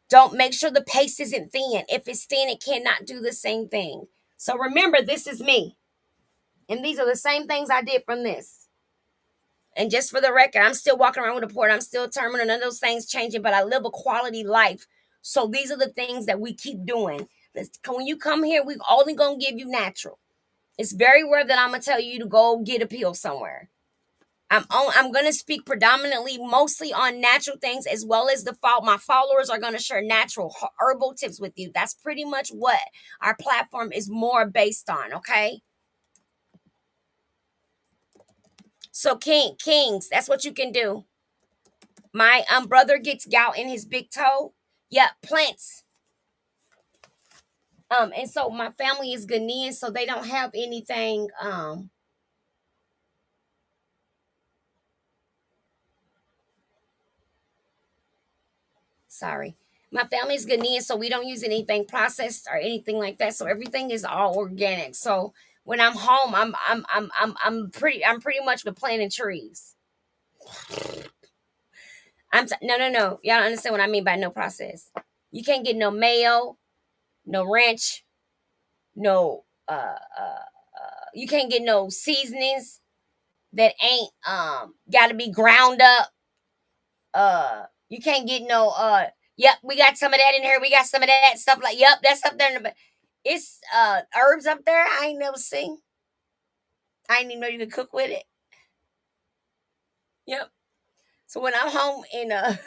Don't make sure the paste isn't thin. If it's thin, it cannot do the same thing. So remember, this is me. And these are the same things I did from this. And just for the record, I'm still walking around with a port. I'm still terminal. None of those things changing, but I live a quality life. So these are the things that we keep doing. When you come here, we're only going to give you natural. It's very rare that I'm going to tell you to go get a pill somewhere. I'm going to speak predominantly, mostly on natural things, as well as my followers are going to share natural herbal tips with you. That's pretty much what our platform is more based on, okay? So kings, that's what you can do. My brother gets gout in his big toe. Yeah, plants. And so my family is Ghanaian, so they don't have anything. Sorry, my family's Ghanaian, so we don't use anything processed or anything like that. So everything is all organic. So when I'm home, I'm pretty much with planting trees. No. Y'all don't understand what I mean by no process. You can't get no mayo, no ranch, no you can't get no seasonings that ain't gotta be ground up. You can't get no yep, we got some of that in here, we got some of that stuff like yep, that's up there in the it's herbs up there I ain't never seen. I didn't even know you could cook with it. Yep. So when I'm home in I'm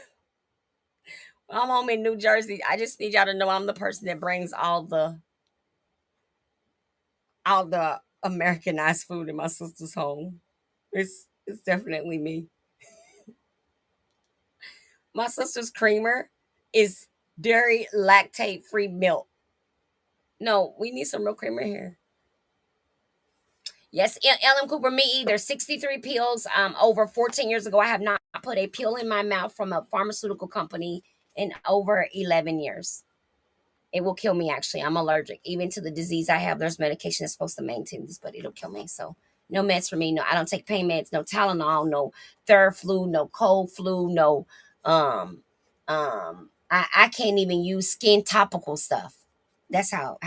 home in New Jersey, I just need y'all to know I'm the person that brings all the Americanized food in my sister's home. It's definitely me. My sister's creamer is dairy lactate free milk. No, we need some real creamer here. Yes, Ellen Cooper, me either. 63 pills. Over 14 years ago, I have not put a pill in my mouth from a pharmaceutical company in over 11 years. It will kill me, actually. I'm allergic. Even to the disease I have, there's medication that's supposed to maintain this, but it'll kill me. So, no meds for me. No, I don't take pain meds, no Tylenol, no Theraflu, no cold flu, no, I can't even use skin topical stuff. That's how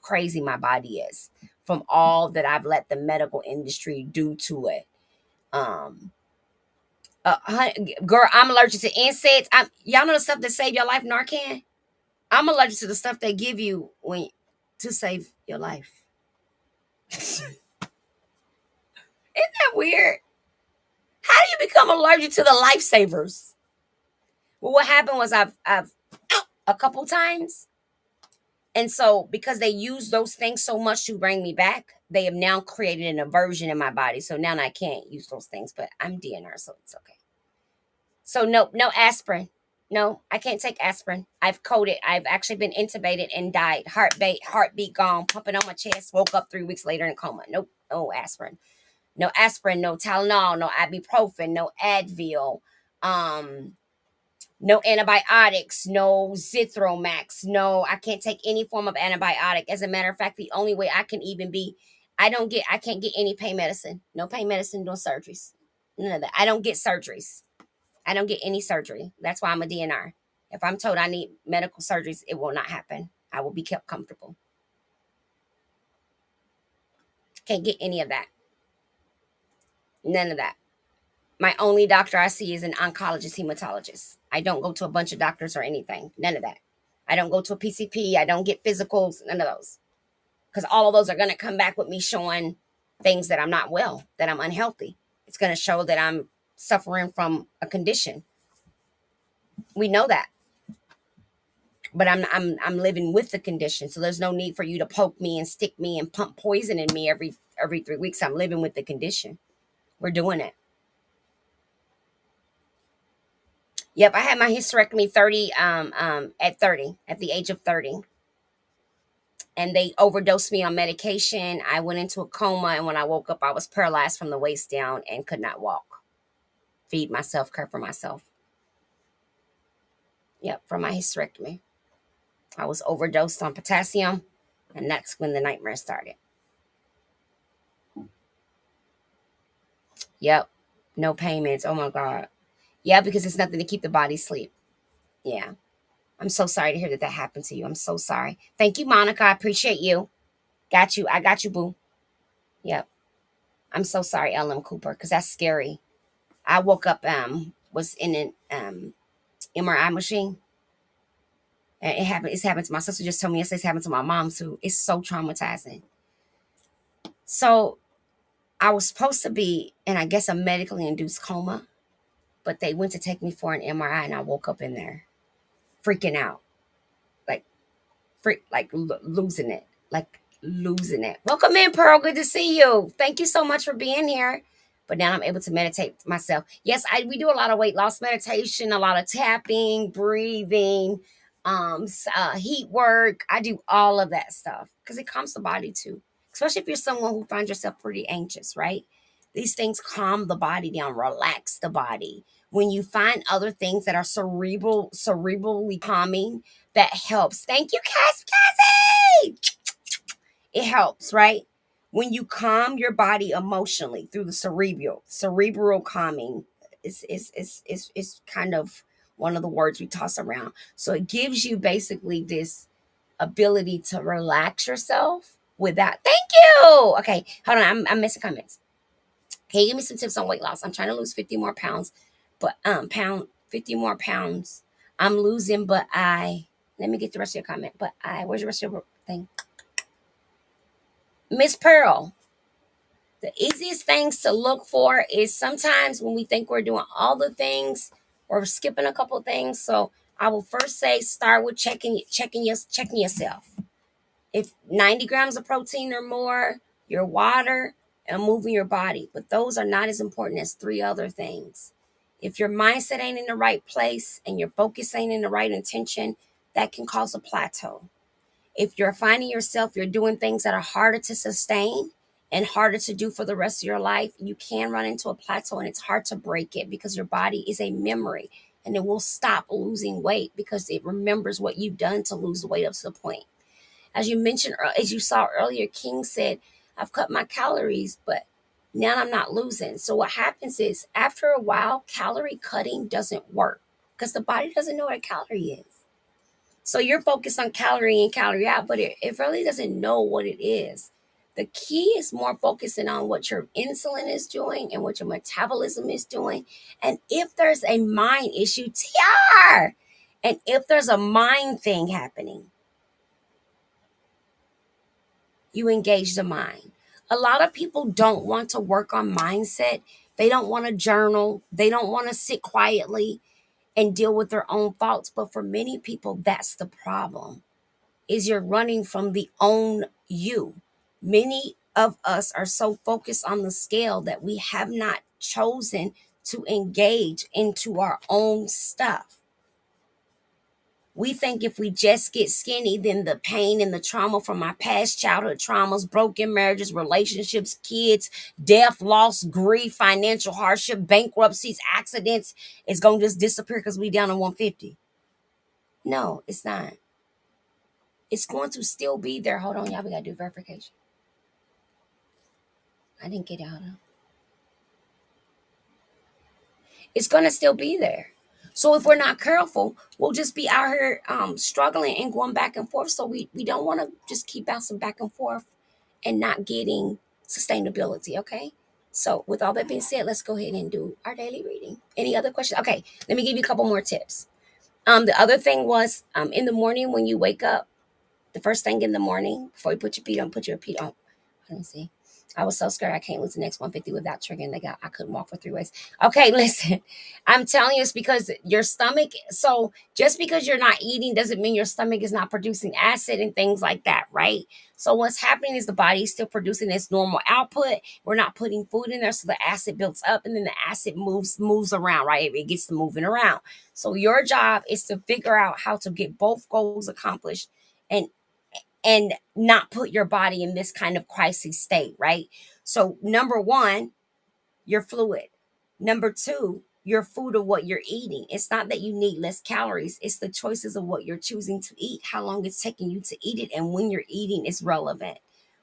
crazy my body is from all that I've let the medical industry do to it. Um, Girl, I'm allergic to insects. Y'all know the stuff that save your life, Narcan. I'm allergic to the stuff they give you when to save your life. Isn't that weird? How do you become allergic to the lifesavers? Well, what happened was I've a couple times, and so because they use those things so much to bring me back, they have now created an aversion in my body. So now I can't use those things, but I'm DNR, so it's okay. So no aspirin. No, I can't take aspirin. I've coded. I've actually been intubated and died. Heartbeat gone, pumping on my chest. Woke up 3 weeks later in a coma. Nope, no aspirin. No aspirin. No Tylenol. No ibuprofen. No Advil. Um, no antibiotics. No Zithromax. No, I can't take any form of antibiotic. As a matter of fact, the only way I can even be, I can't get any pain medicine. No pain medicine. No surgeries. None of that. I don't get surgeries. I don't get any surgery. That's why I'm a DNR. If I'm told I need medical surgeries, it will not happen. I will be kept comfortable. Can't get any of that. None of that. My only doctor I see is an oncologist, hematologist. I don't go to a bunch of doctors or anything. None of that. I don't go to a PCP. I don't get physicals. None of those. Because all of those are going to come back with me showing things that I'm not well, that I'm unhealthy. It's going to show that I'm suffering from a condition. We know that. But I'm living with the condition. So there's no need for you to poke me and stick me and pump poison in me every 3 weeks. I'm living with the condition. We're doing it. Yep, I had my hysterectomy 30 at the age of 30. And they overdosed me on medication. I went into a coma, and when I woke up I was paralyzed from the waist down and could not walk, feed myself, care for myself. Yep, from my hysterectomy. I was overdosed on potassium, and that's when the nightmare started. Yep. No payments. Oh my God. Yeah, because it's nothing to keep the body asleep. Yeah. I'm so sorry to hear that that happened to you. I'm so sorry. Thank you, Monica. I appreciate you. Got you. I got you, boo. Yep. I'm so sorry, LM Cooper, because that's scary. I woke up, was in an MRI machine. And it's happened to my sister just told me yesterday it's happened to my mom too. It's so traumatizing. So I was supposed to be in, I guess, a medically induced coma, but they went to take me for an MRI and I woke up in there freaking out. Like losing it, losing it. Welcome in, Pearl. Good to see you. Thank you so much for being here. but now I'm able to meditate myself. Yes, we do a lot of weight loss meditation, a lot of tapping, breathing, heat work. I do all of that stuff because it calms the body too, especially if you're someone who finds yourself pretty anxious, right? These things calm the body down, relax the body. When you find other things that are cerebrally calming, that helps. Thank you, Cassie. It helps, right? When you calm your body emotionally through the cerebral calming is kind of one of the words we toss around. So it gives you basically this ability to relax yourself without. Thank you. Okay, hold on. I'm missing comments. Can you give me some tips on weight loss? I'm trying to lose 50 more pounds, but 50 more pounds. I'm losing, but let me get the rest of your comment. But where's the rest of your thing? Miss Pearl, the easiest things to look for is sometimes when we think we're doing all the things, we're skipping a couple things. So I will first say start with checking yourself. If 90 grams of protein or more, your water, and moving your body. But those are not as important as three other things. If your mindset ain't in the right place and your focus ain't in the right intention, that can cause a plateau. If you're finding yourself, you're doing things that are harder to sustain and harder to do for the rest of your life, you can run into a plateau and it's hard to break it because your body is a memory and it will stop losing weight because it remembers what you've done to lose the weight up to the point. As you mentioned, as you saw earlier, King said, I've cut my calories, but now I'm not losing. So what happens is after a while, calorie cutting doesn't work because the body doesn't know what a calorie is. So you're focused on calorie in, calorie out, but it really doesn't know what it is. The key is more focusing on what your insulin is doing and what your metabolism is doing. And if there's a mind issue, TR, and if there's a mind thing happening, you engage the mind. A lot of people don't want to work on mindset. They don't want to journal. They don't want to sit quietly and deal with their own thoughts. But for many people, that's the problem, is you're running from the own you. Many of us are so focused on the scale that we have not chosen to engage into our own stuff. We think if we just get skinny, then the pain and the trauma from our past childhood traumas, broken marriages, relationships, kids, death, loss, grief, financial hardship, bankruptcies, accidents, is going to just disappear because we down to 150. No, it's not. It's going to still be there. Hold on, y'all. We got to do verification. I didn't get out of. It's going to still be there. So if we're not careful, we'll just be out here struggling and going back and forth. So we don't want to just keep bouncing back and forth and not getting sustainability, okay? So with all that being said, let's go ahead and do our daily reading. Any other questions? Okay, let me give you a couple more tips. The other thing was in the morning when you wake up, the first thing in the morning, before you put your feet on. Let me see. I was so scared I can't lose the next 150 without triggering the gut. I couldn't walk for 3 ways. Okay, listen. I'm telling you, it's because your stomach. So just because you're not eating doesn't mean your stomach is not producing acid and things like that, right? So what's happening is the body is still producing its normal output. We're not putting food in there, so the acid builds up, and then the acid moves around, right? It gets to moving around. So your job is to figure out how to get both goals accomplished and not put your body in this kind of crisis state, right? So number one, you're fluid. Number two, your food of what you're eating. It's not that you need less calories. It's the choices of what you're choosing to eat, how long it's taking you to eat it, and when you're eating is relevant.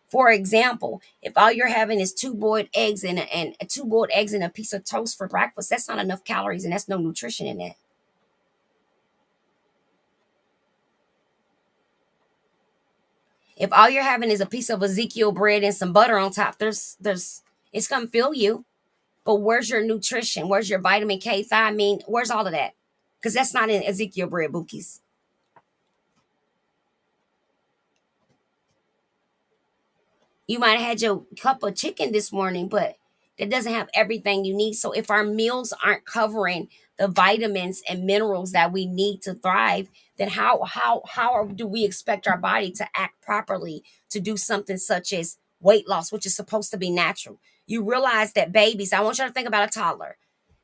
For example, if all you're having is two boiled eggs and a piece of toast for breakfast, that's not enough calories and that's no nutrition in that. If all you're having is a piece of Ezekiel bread and some butter on top, there's it's gonna fill you. But where's your nutrition? Where's your vitamin K, thiamine? Where's all of that? Because that's not in Ezekiel bread, bookies. You might have had your cup of chicken this morning, but that doesn't have everything you need. So if our meals aren't covering the vitamins and minerals that we need to thrive, then how do we expect our body to act properly to do something such as weight loss, which is supposed to be natural. You realize that babies, I want you to think about a toddler.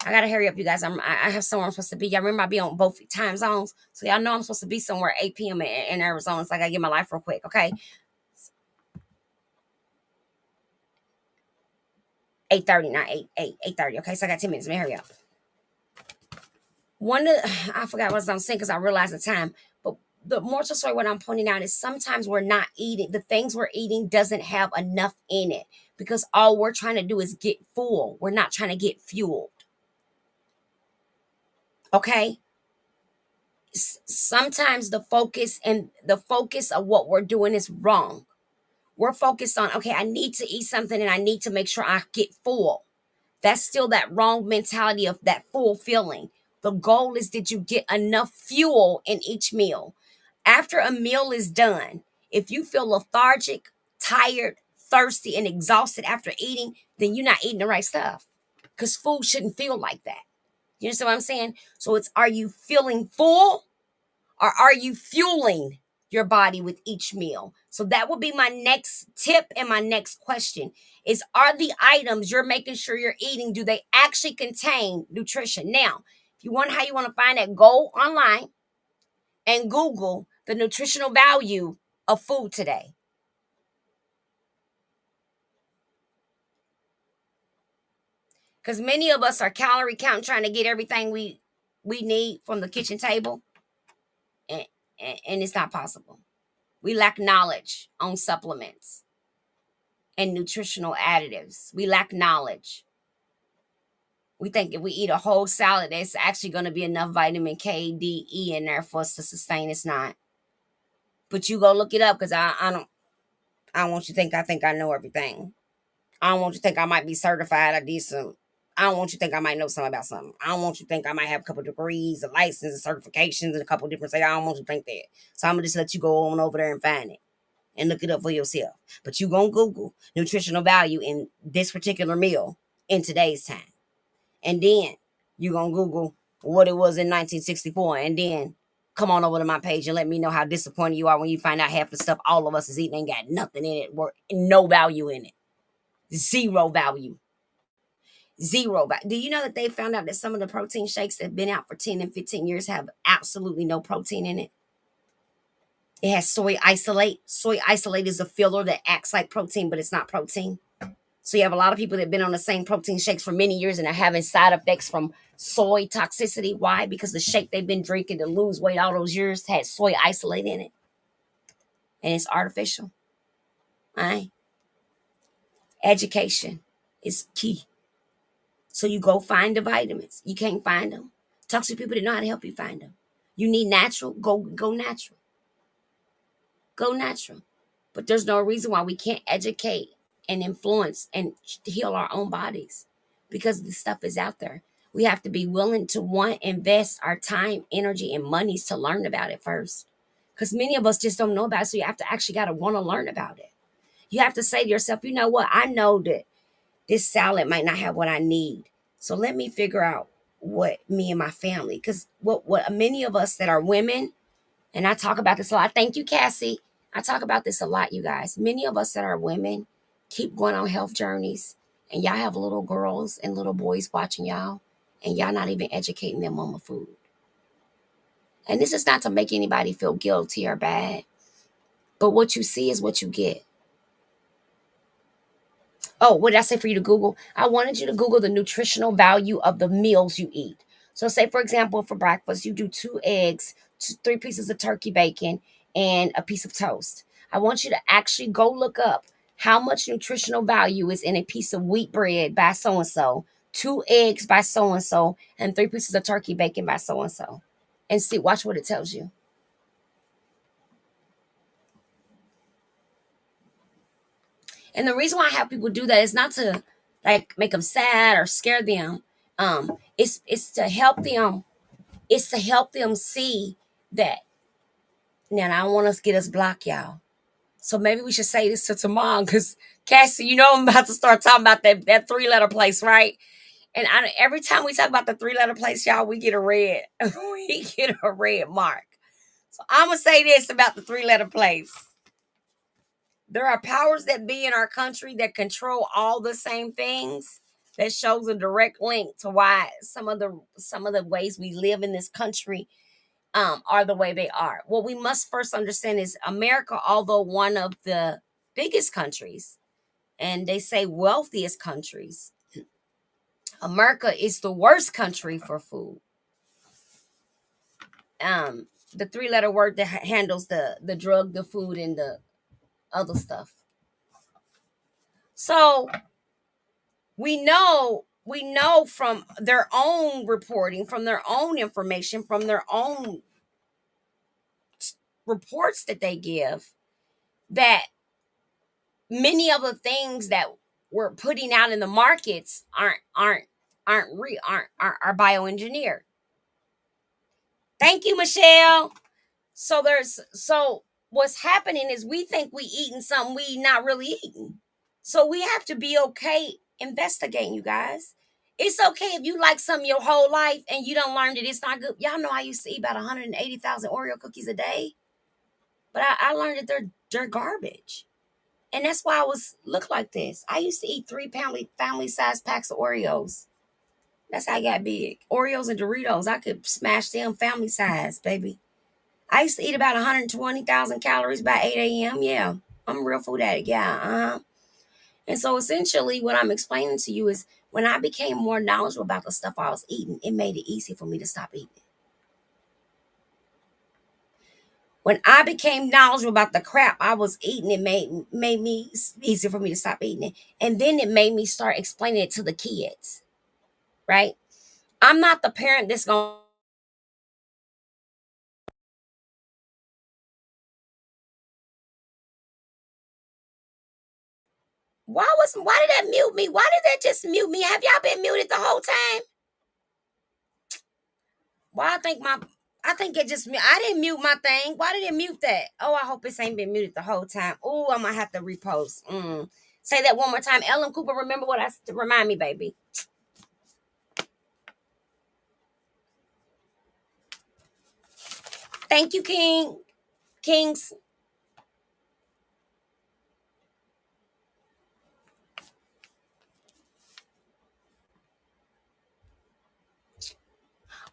I gotta hurry up, you guys. I have somewhere I'm supposed to be. Y'all remember I be on both time zones, so y'all know I'm supposed to be somewhere at 8 p.m. in Arizona. So I gotta get my life real quick, okay? 8:30, not 8:30. Okay, so I got 10 minutes. Let me hurry up. One of I forgot what I was saying because I realized the time. But the moral story, what I'm pointing out is sometimes we're not eating. The things we're eating doesn't have enough in it because all we're trying to do is get full. We're not trying to get fueled. Okay. Sometimes the focus of what we're doing is wrong. We're focused on, okay, I need to eat something and I need to make sure I get full. That's still that wrong mentality of that full feeling. The goal is that you get enough fuel in each meal. After a meal is done, if you feel lethargic, tired, thirsty, and exhausted after eating, then you're not eating the right stuff. Because food shouldn't feel like that. You understand what I'm saying? So it's, are you feeling full or are you fueling your body with each meal? So that would be my next tip and my next question is, are the items you're making sure you're eating, do they actually contain nutrition? Now, if you want how you want to find that, go online and Google the nutritional value of food today. Because many of us are calorie counting, trying to get everything we need from the kitchen table, and, and it's not possible. We lack knowledge on supplements and nutritional additives. We lack knowledge. We think if we eat a whole salad, there's actually going to be enough vitamin K, D, E in there for us to sustain. It's not. But you go look it up because I don't want you to think I know everything. I don't want you to think I might be certified. I don't want you to think I might know something about something. I don't want you to think I might have a couple degrees, a license, and certifications, and a couple different things. I don't want you to think that. So I'm gonna just let you go on over there and find it and look it up for yourself. But you gonna Google nutritional value in this particular meal in today's time. And then you gonna Google what it was in 1964. And then come on over to my page and let me know how disappointed you are when you find out half the stuff all of us is eating ain't got nothing in it, or no value in it. Zero value. Zero value. Do you know that they found out that some of the protein shakes that have been out for 10 and 15 years have absolutely no protein in it? It has soy isolate. Soy isolate is a filler that acts like protein, but it's not protein. So you have a lot of people that have been on the same protein shakes for many years and are having side effects from soy toxicity. Why? Because the shake they've been drinking to lose weight all those years had soy isolate in it. And it's artificial. All right. Education is key. So you go find the vitamins. You can't find them. Talk to people that know how to help you find them. You need natural, go natural. Go natural. But there's no reason why we can't educate and influence and heal our own bodies because the stuff is out there. We have to be willing to invest our time, energy, and monies to learn about it first. Because many of us just don't know about it. So you have to actually got to want to learn about it. You have to say to yourself, you know what? I know that this salad might not have what I need. So let me figure out what me and my family, because what many of us that are women, and I talk about this a lot. Thank you, Cassie. I talk about this a lot, you guys. Many of us that are women keep going on health journeys, and y'all have little girls and little boys watching y'all, and y'all not even educating them on the food. And this is not to make anybody feel guilty or bad, but what you see is what you get. Oh, what did I say for you to Google? I wanted you to Google the nutritional value of the meals you eat. So, say, for example, for breakfast, you do 2 eggs, 3 pieces of turkey bacon, and a piece of toast. I want you to actually go look up how much nutritional value is in a piece of wheat bread by so and so, 2 eggs by so and 3 pieces of turkey bacon by so and so. And see, watch what it tells you. And the reason why I have people do that is not to like make them sad or scare them. It's to help them. It's to help them see that. Now I don't want us to get us blocked, y'all. So maybe we should say this to tomorrow, because Cassie, you know I'm about to start talking about that 3-letter place, right? And every time we talk about the 3-letter place, y'all, we get a red. We get a red mark. So I'm gonna say this about the 3-letter place. There are powers that be in our country that control all the same things. That shows a direct link to why some of the ways we live in this country are the way they are. What we must first understand is America, although one of the biggest countries, and they say wealthiest countries, America is the worst country for food. The three-letter word that handles the drug, the food, and the other stuff. So we know from their own reporting, from their own information, from their own reports that they give, that many of the things that we're putting out in the markets aren't real, aren't are bioengineered. Thank you, Michelle. So what's happening is we think we eating something we not really eating. So we have to be okay investigating, you guys. It's okay if you like something your whole life and you don't learn that it's not good. Y'all know I used to eat about 180,000 Oreo cookies a day, but I learned that they're garbage. And that's why I was look like this. I used to eat 3 family size packs of Oreos. That's how I got big. Oreos and Doritos, I could smash them family size, baby. I used to eat about 120,000 calories by 8 a.m. Yeah, I'm a real food addict. Yeah, And so essentially, what I'm explaining to you is when I became more knowledgeable about the stuff I was eating, it made it easy for me to stop eating it. When I became knowledgeable about the crap I was eating, it made me easier for me to stop eating it. And then it made me start explaining it to the kids, right? I'm not the parent that's going. Why did that mute me? Why did that just mute me? Have y'all been muted the whole time? Well, I think it just I didn't mute my thing. Why did it mute that? Oh, I hope it ain't been muted the whole time. Oh, I might have to repost. Say that one more time. Ellen Cooper, remember what I remind me, baby. Thank you, Kings.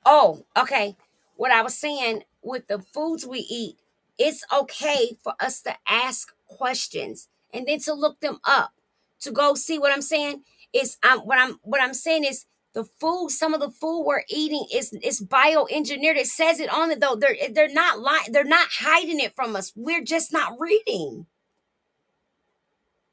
Oh, okay. What I was saying with the foods we eat, it's okay for us to ask questions and then to look them up, to go see what I'm saying is what I'm saying is the food, some of the food we're eating is bioengineered. It says it on it though. They're not lying, they're not hiding it from us. We're just not reading.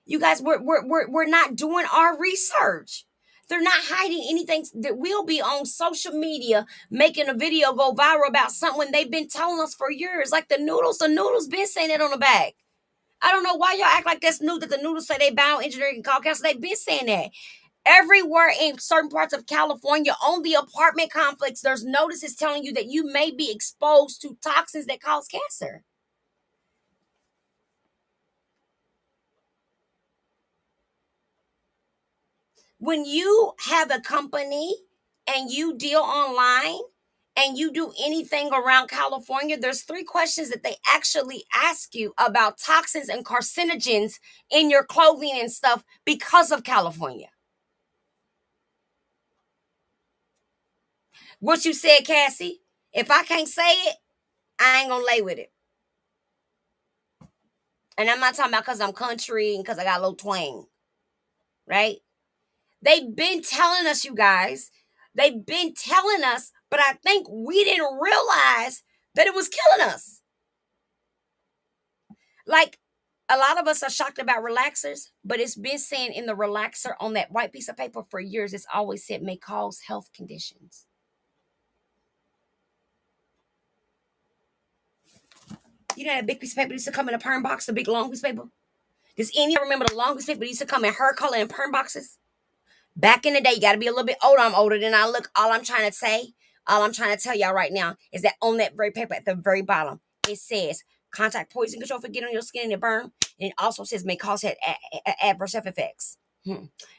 You guys, we're not doing our research. They're not hiding anything that will be on social media, making a video go viral about something they've been telling us for years. Like the noodles. The noodles been saying it on the back. I don't know why y'all act like that's new that the noodles say they bioengineering and call cancer. They've been saying that. Everywhere in certain parts of California, on the apartment complex, there's notices telling you that you may be exposed to toxins that cause cancer. When you have a company and you deal online and you do anything around California, there's 3 questions that they actually ask you about toxins and carcinogens in your clothing and stuff because of California. What you said, Cassie, if I can't say it, I ain't gonna lay with it. And I'm not talking about because I'm country and because I got a little twang, right? They've been telling us, you guys. They've been telling us, but I think we didn't realize that it was killing us. Like a lot of us are shocked about relaxers, but it's been saying in the relaxer on that white piece of paper for years, it's always said may cause health conditions. You know that big piece of paper used to come in a perm box, the big long piece of paper? Does any remember the long piece of paper that used to come in her color in perm boxes? Back in the day, you got to be a little bit older. I'm older than I look. All I'm trying to tell y'all right now is that on that very paper at the very bottom, it says contact poison control for get on your skin and it burn. And it also says may cause adverse health effects.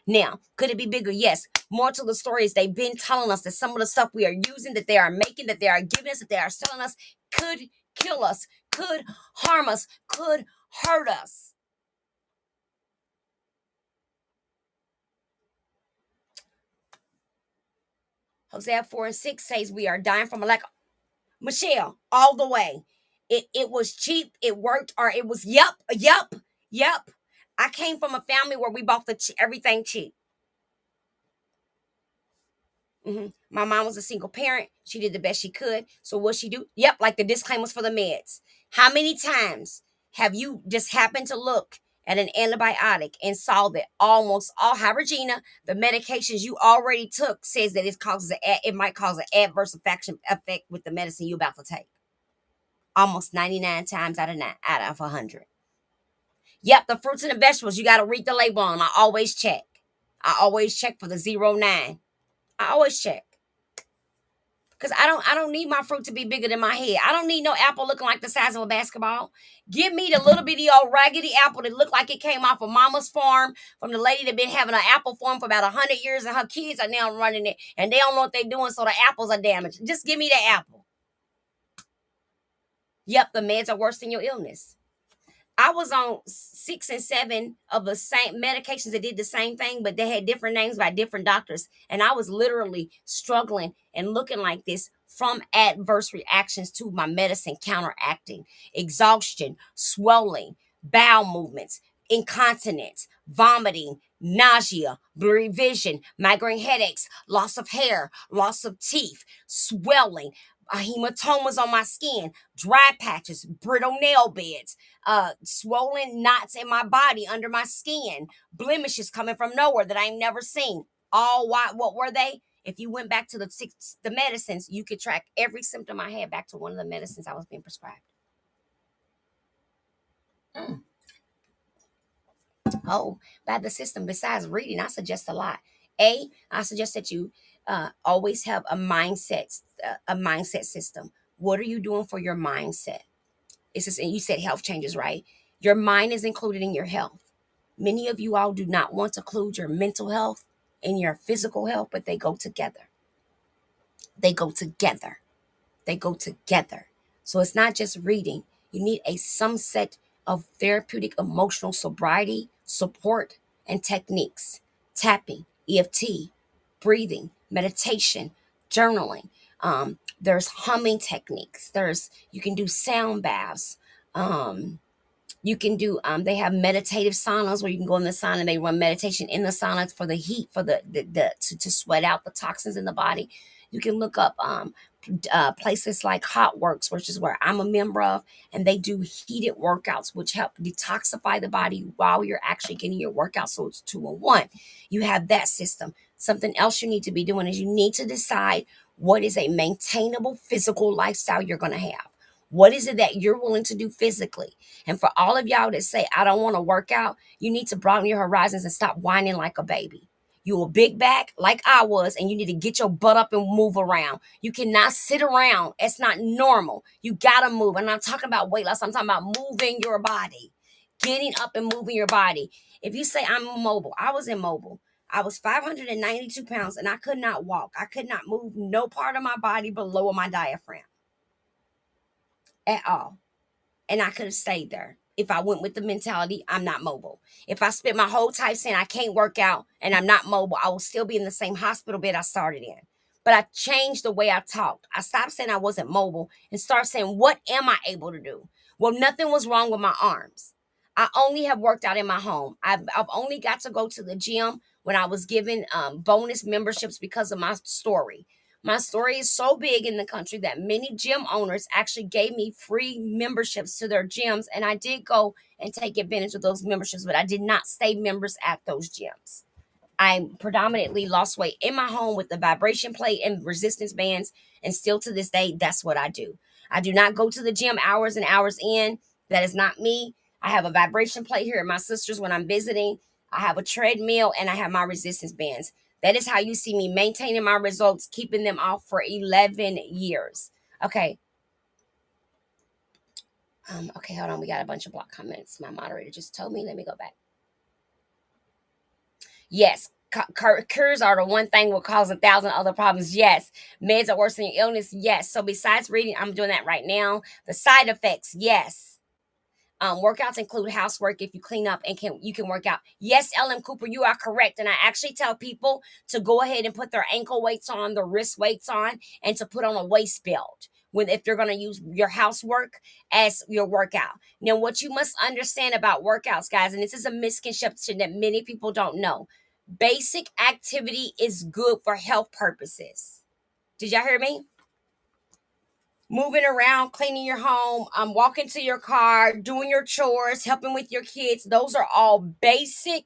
Now, could it be bigger? Yes. More to the story is they've been telling us that some of the stuff we are using, that they are making, that they are giving us, that they are selling us, could kill us, could harm us, could hurt us. Hosea 4 and 6 says we are dying from a lack. Michelle, all the way. It was cheap. It worked, or it was yep. I came from a family where we bought everything cheap. My mom was a single parent. She did the best she could. So what she do? Yep, like the disclaimers for the meds. How many times have you just happened to look at an antibiotic and saw that almost all, hi Regina, the medications you already took says that it might cause an adverse effect with the medicine you're about to take. Almost 99 times out of 100. Yep, the fruits and the vegetables, you got to read the label on. I always check. I always check for the 09. I always check. Because I don't need my fruit to be bigger than my head. I don't need no apple looking like the size of a basketball. Give me the little bitty old raggedy apple that looked like it came off of mama's farm from the lady that been having an apple farm for about 100 years and her kids are now running it and they don't know what they're doing, so the apples are damaged. Just give me the apple. Yep, the meds are worse than your illness. I was on 6 and 7 of the same medications that did the same thing, but they had different names by different doctors. And I was literally struggling and looking like this from adverse reactions to my medicine counteracting exhaustion, swelling, bowel movements, incontinence, vomiting, nausea, blurry vision, migraine headaches, loss of hair, loss of teeth, swelling, hematomas on my skin, dry patches, brittle nail beds, swollen knots in my body under my skin, blemishes coming from nowhere that I've never seen. All why? What were they? If you went back to the medicines, you could track every symptom I had back to one of the medicines I was being prescribed. Mm. Oh, by the system. Besides reading, I suggest a lot. I suggest that you always have a mindset system. What are you doing for your mindset? It's just, and you said health changes, right? Your mind is included in your health. Many of you all do not want to include your mental health and your physical health, but they go together. They go together. They go together. So it's not just reading. You need some set of therapeutic emotional sobriety, support, and techniques. Tapping, EFT, breathing, meditation, journaling. There's humming techniques. You can do sound baths. You can do they have meditative saunas where you can go in the sauna and they run meditation in the sauna for the heat, for to sweat out the toxins in the body. You can look up places like Hot Works, which is where I'm a member of, and they do heated workouts which help detoxify the body while you're actually getting your workout. So it's 2 in 1. You have that system. Something else you need to be doing is you need to decide what is a maintainable physical lifestyle you're going to have. What is it that you're willing to do physically? And for all of y'all that say, I don't want to work out, you need to broaden your horizons and stop whining like a baby. You a big back like I was, and you need to get your butt up and move around. You cannot sit around. It's not normal. You got to move. And I'm talking about weight loss. I'm talking about moving your body, getting up and moving your body. If you say I'm immobile, I was immobile. I was 592 pounds and I could not walk. I could not move no part of my body below my diaphragm at all. And I could have stayed there if I went with the mentality I'm not mobile. If I spent my whole time saying I can't work out and I'm not mobile, I will still be in the same hospital bed I started in. But I changed the way I talked. I stopped saying I wasn't mobile and started saying, what am I able to do? Well, nothing was wrong with my arms. I only have worked out in my home. I've only got to go to the gym when I was given bonus memberships because of my story. My story is so big in the country that many gym owners actually gave me free memberships to their gyms. And I did go and take advantage of those memberships, but I did not stay members at those gyms. I predominantly lost weight in my home with the vibration plate and resistance bands. And still to this day, that's what I do. I do not go to the gym hours and hours in. That is not me. I have a vibration plate here at my sister's when I'm visiting. I have a treadmill and I have my resistance bands. That is how you see me maintaining my results, keeping them off for 11 years. Okay. Okay, hold on. We got a bunch of block comments. My moderator just told me. Let me go back. Yes. Cures are the one thing will cause 1,000 other problems. Yes. Meds are worse than your illness. Yes. So besides reading, I'm doing that right now. The side effects. Yes. Workouts include housework. If you clean up and you can work out. Yes, LM Cooper, you are correct. And I actually tell people to go ahead and put their ankle weights on, their wrist weights on, and to put on a waist belt when if you're going to use your housework as your workout. Now, what you must understand about workouts, guys, and this is a misconception that many people don't know. Basic activity is good for health purposes. Did y'all hear me? Moving around, cleaning your home, walking to your car, doing your chores, helping with your kids. Those are all basic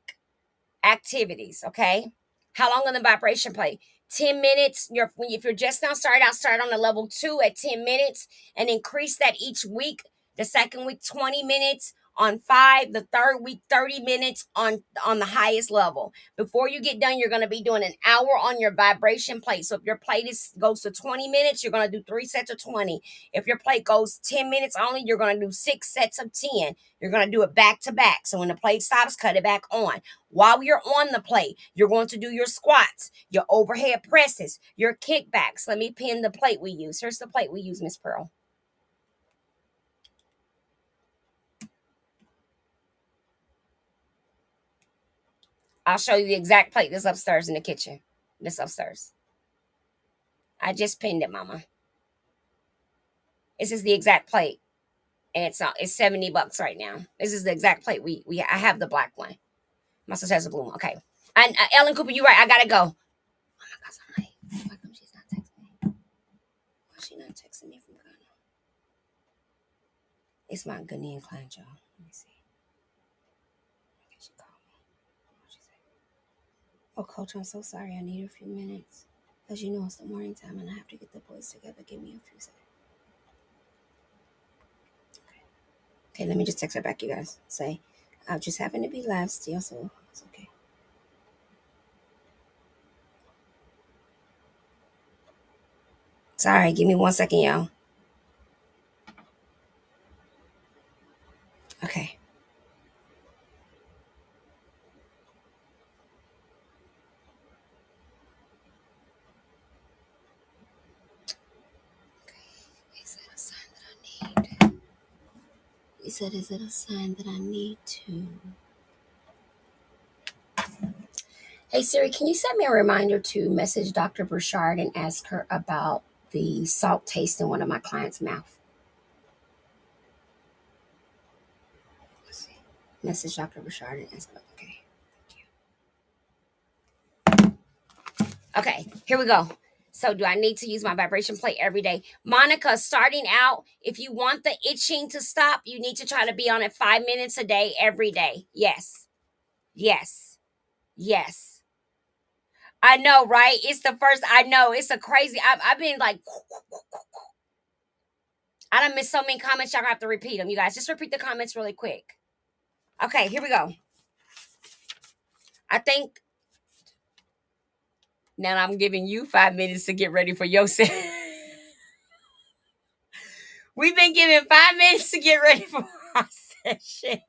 activities, okay? How long on the vibration plate? 10 minutes. If you're just now starting out, start on the level 2 at 10 minutes and increase that each week. The second week, 20 minutes on 5. The third week, 30 minutes on the highest level. Before you get done, you're going to be doing an hour on your vibration plate. So if your plate goes to 20 minutes, you're going to do 3 sets of 20. If your plate goes 10 minutes only, you're going to do 6 sets of 10. You're going to do it back to back. So when the plate stops, cut it back on. While you're on the plate, you're going to do your squats, your overhead presses, your kickbacks. Let me pin the plate we use. Here's the plate we use, Miss Pearl. I'll show you the exact plate. This upstairs in the kitchen. This upstairs. I just pinned it, Mama. This is the exact plate. And it's $70 right now. This is the exact plate I have the black one. My sister has a blue one. Okay. And Ellen Cooper, you're right. I gotta go. Oh my gosh, I'm late. Why come she's not texting me? Why is she not texting me from Ghana? It's my Ghanaian client, y'all. Let me see. Okay, she called me. What'd she say? Oh, Coach, I'm so sorry. I need a few minutes. Because you know it's the morning time and I have to get the boys together. Give me a few seconds. Okay, let me just text her back, you guys. Say, I just happen to be live still, so it's okay. Sorry, give me 1 second, y'all. Okay. Is that a sign that I need? He said, is it a sign that I need to? Hey Siri, can you set me a reminder to message Dr. Burchard and ask her about the salt taste in one of my clients' mouth? Let's see. Message Dr. Burchard and ask about. Okay. Okay, here we go. So do I need to use my vibration plate every day? Monica, starting out, if you want the itching to stop, you need to try to be on it 5 minutes a day, every day. Yes. Yes. Yes. I know, right? It's the first, I know, it's a crazy, I've been like, I done missed so many comments, y'all have to repeat them, you guys. Just repeat the comments really quick. Okay, here we go. I think, now I'm giving you 5 minutes to get ready for your set. We've been giving 5 minutes to get ready for our session.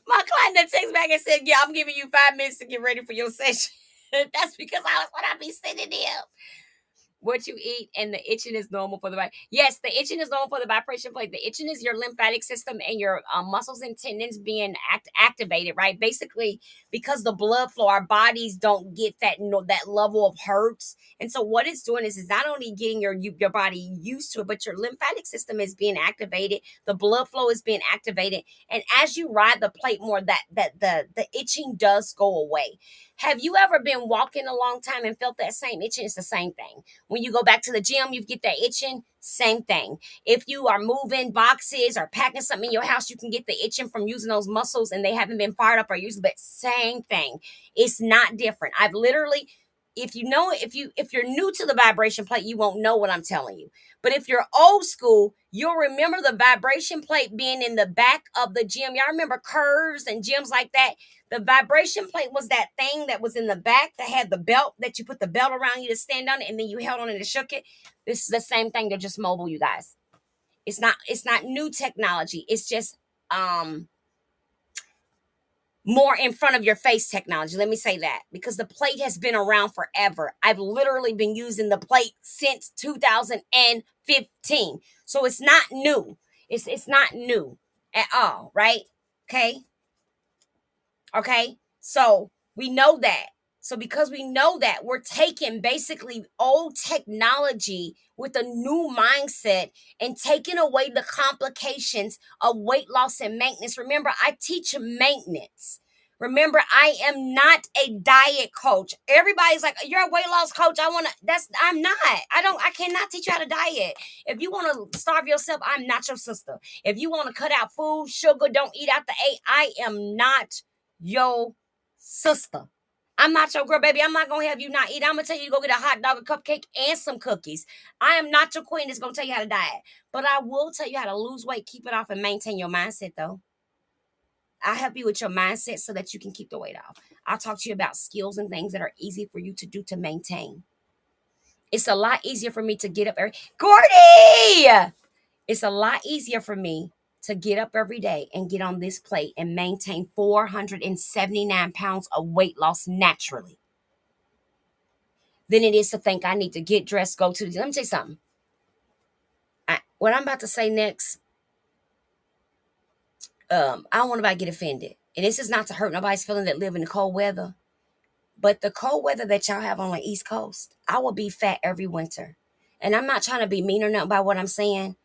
My client that texted back and said, yeah, I'm giving you 5 minutes to get ready for your session. That's because I was when I be sitting there. What you eat and the itching is normal for the yes, the itching is normal for the vibration plate. The itching is your lymphatic system and your muscles and tendons being activated, right? Basically, because the blood flow, our bodies don't get that level of hurts, and so what it's doing is not only getting your body used to it, but your lymphatic system is being activated. The blood flow is being activated, and as you ride the plate more, that the itching does go away. Have you ever been walking a long time and felt that same itching? It's the same thing. When you go back to the gym, you get that itching, same thing. If you are moving boxes or packing something in your house, you can get the itching from using those muscles and they haven't been fired up or used, but same thing. It's not different. I've literally, if you're new to the vibration plate, you won't know what I'm telling you. But if you're old school, you'll remember the vibration plate being in the back of the gym. Y'all remember curves and gyms like that? The vibration plate was that thing that was in the back that had the belt that you put the belt around you to stand on it and then you held on it and shook it. This is the same thing. They're just mobile, you guys. It's not new technology. It's just more in front of your face technology. Let me say that because the plate has been around forever. I've literally been using the plate since 2015. So it's not new. It's not new at all, right? Okay? Okay. So we know that. So because we know that, we're taking basically old technology with a new mindset and taking away the complications of weight loss and maintenance. Remember, I teach maintenance. Remember, I am not a diet coach. Everybody's like, "You're a weight loss coach." I'm not. I cannot teach you how to diet. If you want to starve yourself, I'm not your sister. If you want to cut out food, sugar, don't eat out the eight, I am not your sister. I'm not your girl, baby. I'm not gonna have you not eat. I'm gonna tell you to go get a hot dog, a cupcake, and some cookies. I am not your queen that's gonna tell you how to diet. But I will tell you how to lose weight, keep it off, and maintain your mindset though. I'll help you with your mindset so that you can keep the weight off. I'll talk to you about skills and things that are easy for you to do to maintain. It's a lot easier for me to get up every Gordy! It's a lot easier for me to get up every day and get on this plate and maintain 479 pounds of weight loss naturally than it is to think I need to get dressed, go to the gym. Let me tell you something. What I'm about to say next, I don't want nobody to get offended. And this is not to hurt nobody's feeling that live in the cold weather. But the cold weather that y'all have on the East Coast, I will be fat every winter. And I'm not trying to be mean or nothing by what I'm saying.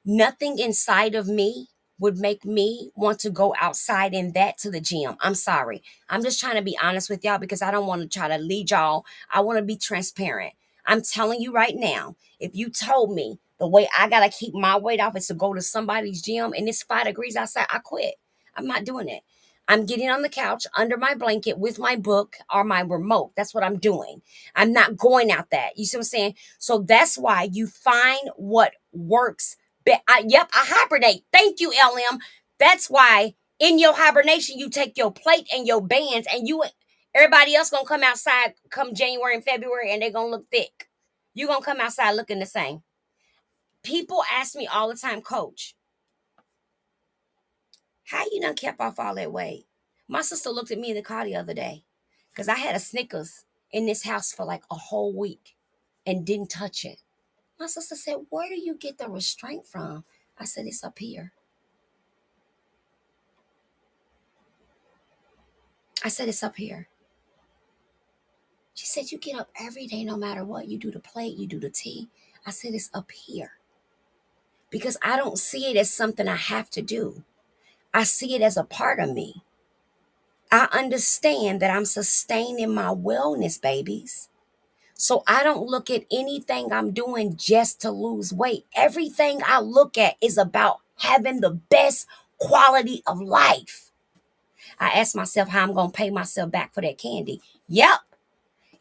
Nothing inside of me would make me want to go outside in that to the gym. I'm sorry. I'm just trying to be honest with y'all because I don't want to try to lead y'all. I want to be transparent. I'm telling you right now, if you told me the way I got to keep my weight off is to go to somebody's gym and it's 5 degrees outside, I quit. I'm not doing it. I'm getting on the couch under my blanket with my book or my remote. That's what I'm doing. I'm not going out that. You see what I'm saying? So that's why you find what works. Yep, I hibernate. Thank you, LM. That's why in your hibernation, you take your plate and your bands and everybody else gonna come outside come January and February and they're gonna look thick. You gonna come outside looking the same. People ask me all the time, Coach, how you done kept off all that weight? My sister looked at me in the car the other day because I had a Snickers in this house for like a whole week and didn't touch it. My sister said, where do you get the restraint from? I said, it's up here. I said, it's up here. She said, you get up every day no matter what. You do the plate, you do the tea. I said, it's up here. Because I don't see it as something I have to do. I see it as a part of me. I understand that I'm sustaining my wellness, babies. So I don't look at anything I'm doing just to lose weight. Everything I look at is about having the best quality of life. I ask myself how I'm going to pay myself back for that candy. Yep.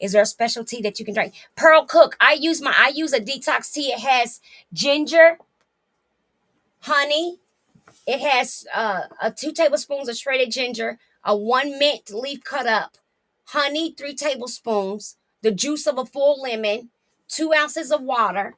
Is there a special tea that you can drink? Pearl Cook. I use a detox tea. It has ginger, honey. It has 2 tablespoons of shredded ginger, a 1 mint leaf cut up, honey, 3 tablespoons, the juice of a full lemon, 2 ounces of water,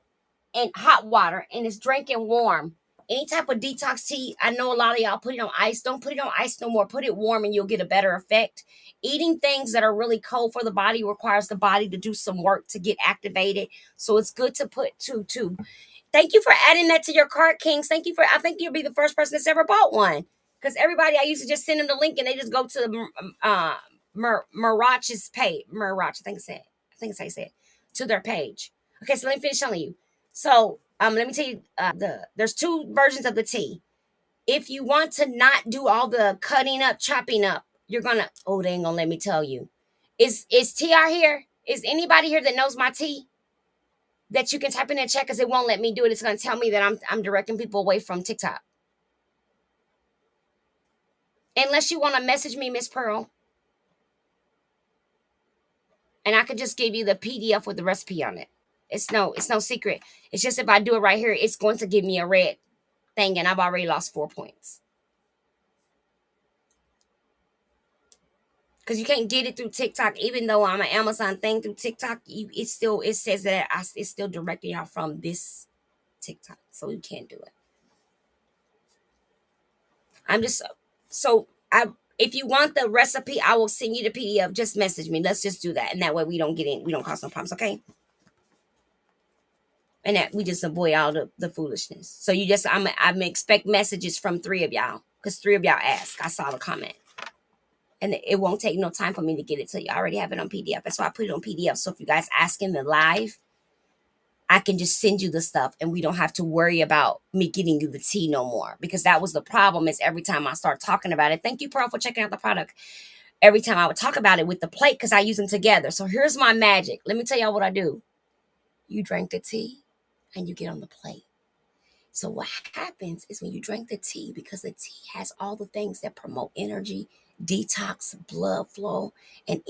and hot water, and it's drinking warm. Any type of detox tea, I know a lot of y'all put it on ice. Don't put it on ice no more. Put it warm and you'll get a better effect. Eating things that are really cold for the body requires the body to do some work to get activated. So it's good to put two. Thank you for adding that to your cart, Kings. I think you'll be the first person that's ever bought one. Because everybody, I used to just send them the link and they just go to Mirach's page. Mirach, I think it's how you say it. To their page. Okay, so let me finish telling you. So let me tell you, there's 2 versions of the tea. If you want to not do all the cutting up, chopping up, you're gonna. Oh, they ain't gonna let me tell you. Is TR here? Is anybody here that knows my tea? That you can type in and check because it won't let me do it. It's gonna tell me that I'm directing people away from TikTok. Unless you want to message me, Miss Pearl, and I could just give you the PDF with the recipe on it. It's no secret. It's just if I do it right here, it's going to give me a red thing, and I've already lost 4 points. Because you can't get it through TikTok, even though I'm an Amazon thing through TikTok. It says that it's still directing y'all from this TikTok, so you can't do it. I'm just so I If you want the recipe, I will send you the PDF. Just message me. Let's just do that. And that way we don't cause no problems, okay? And that we just avoid all the foolishness. So I'm expect messages from 3 of y'all. Because 3 of y'all asked. I saw the comment. And it won't take no time for me to get it. So you already have it on PDF. That's why I put it on PDF. So if you guys ask in the live, I can just send you the stuff and we don't have to worry about me getting you the tea no more. Because that was the problem, is every time I start talking about it. Thank you, Pearl, for checking out the product. Every time I would talk about it with the plate, because I use them together. So here's my magic. Let me tell y'all what I do. You drink the tea and you get on the plate. So what happens is when you drink the tea, because the tea has all the things that promote energy, detox, blood flow, and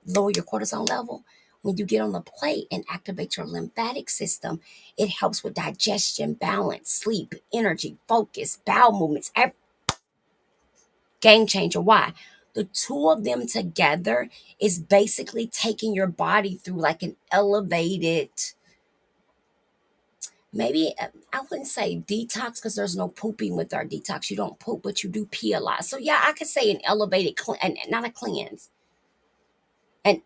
lower your cortisol level. When you get on the plate and activate your lymphatic system, it helps with digestion, balance, sleep, energy, focus, bowel movements. Game changer. Why? The 2 of them together is basically taking your body through like an elevated, maybe I wouldn't say detox, because there's no pooping with our detox. You don't poop, but you do pee a lot. So yeah, I could say an elevated, not a cleanse, a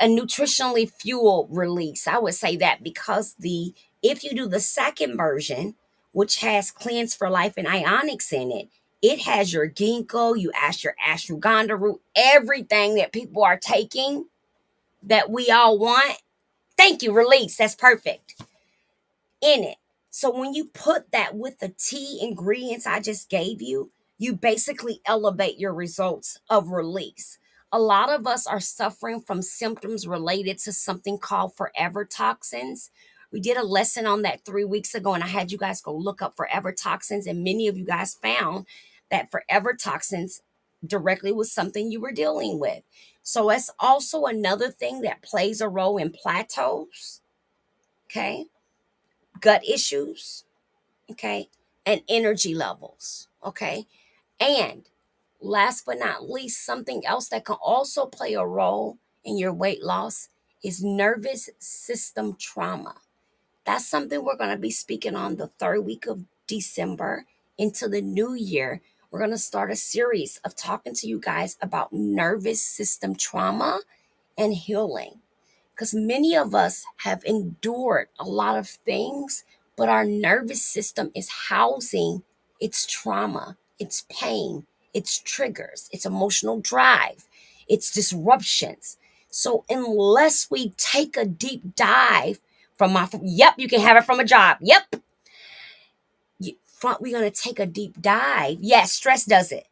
nutritionally fuel release. I would say that, because if you do the second version, which has cleanse for life and ionics in it, it has your ginkgo, you ask your ashwagandha root, everything that people are taking that we all want. Thank you, release. That's perfect in it. So when you put that with the tea ingredients I just gave you, you basically elevate your results of release. A lot of us are suffering from symptoms related to something called forever toxins. We did a lesson on that 3 weeks ago, and I had you guys go look up forever toxins, and many of you guys found that forever toxins directly was something you were dealing with. So it's also another thing that plays a role in plateaus, okay? Gut issues, okay, and energy levels, okay. And last but not least, something else that can also play a role in your weight loss is nervous system trauma. That's something we're going to be speaking on the 3rd week of December into the new year. We're going to start a series of talking to you guys about nervous system trauma and healing, because many of us have endured a lot of things, but our nervous system is housing its trauma, its pain, its triggers, its emotional drive, its disruptions. So unless we take a deep dive yep, you can have it from a job. Yep. We're going to take a deep dive. Yes, stress does it.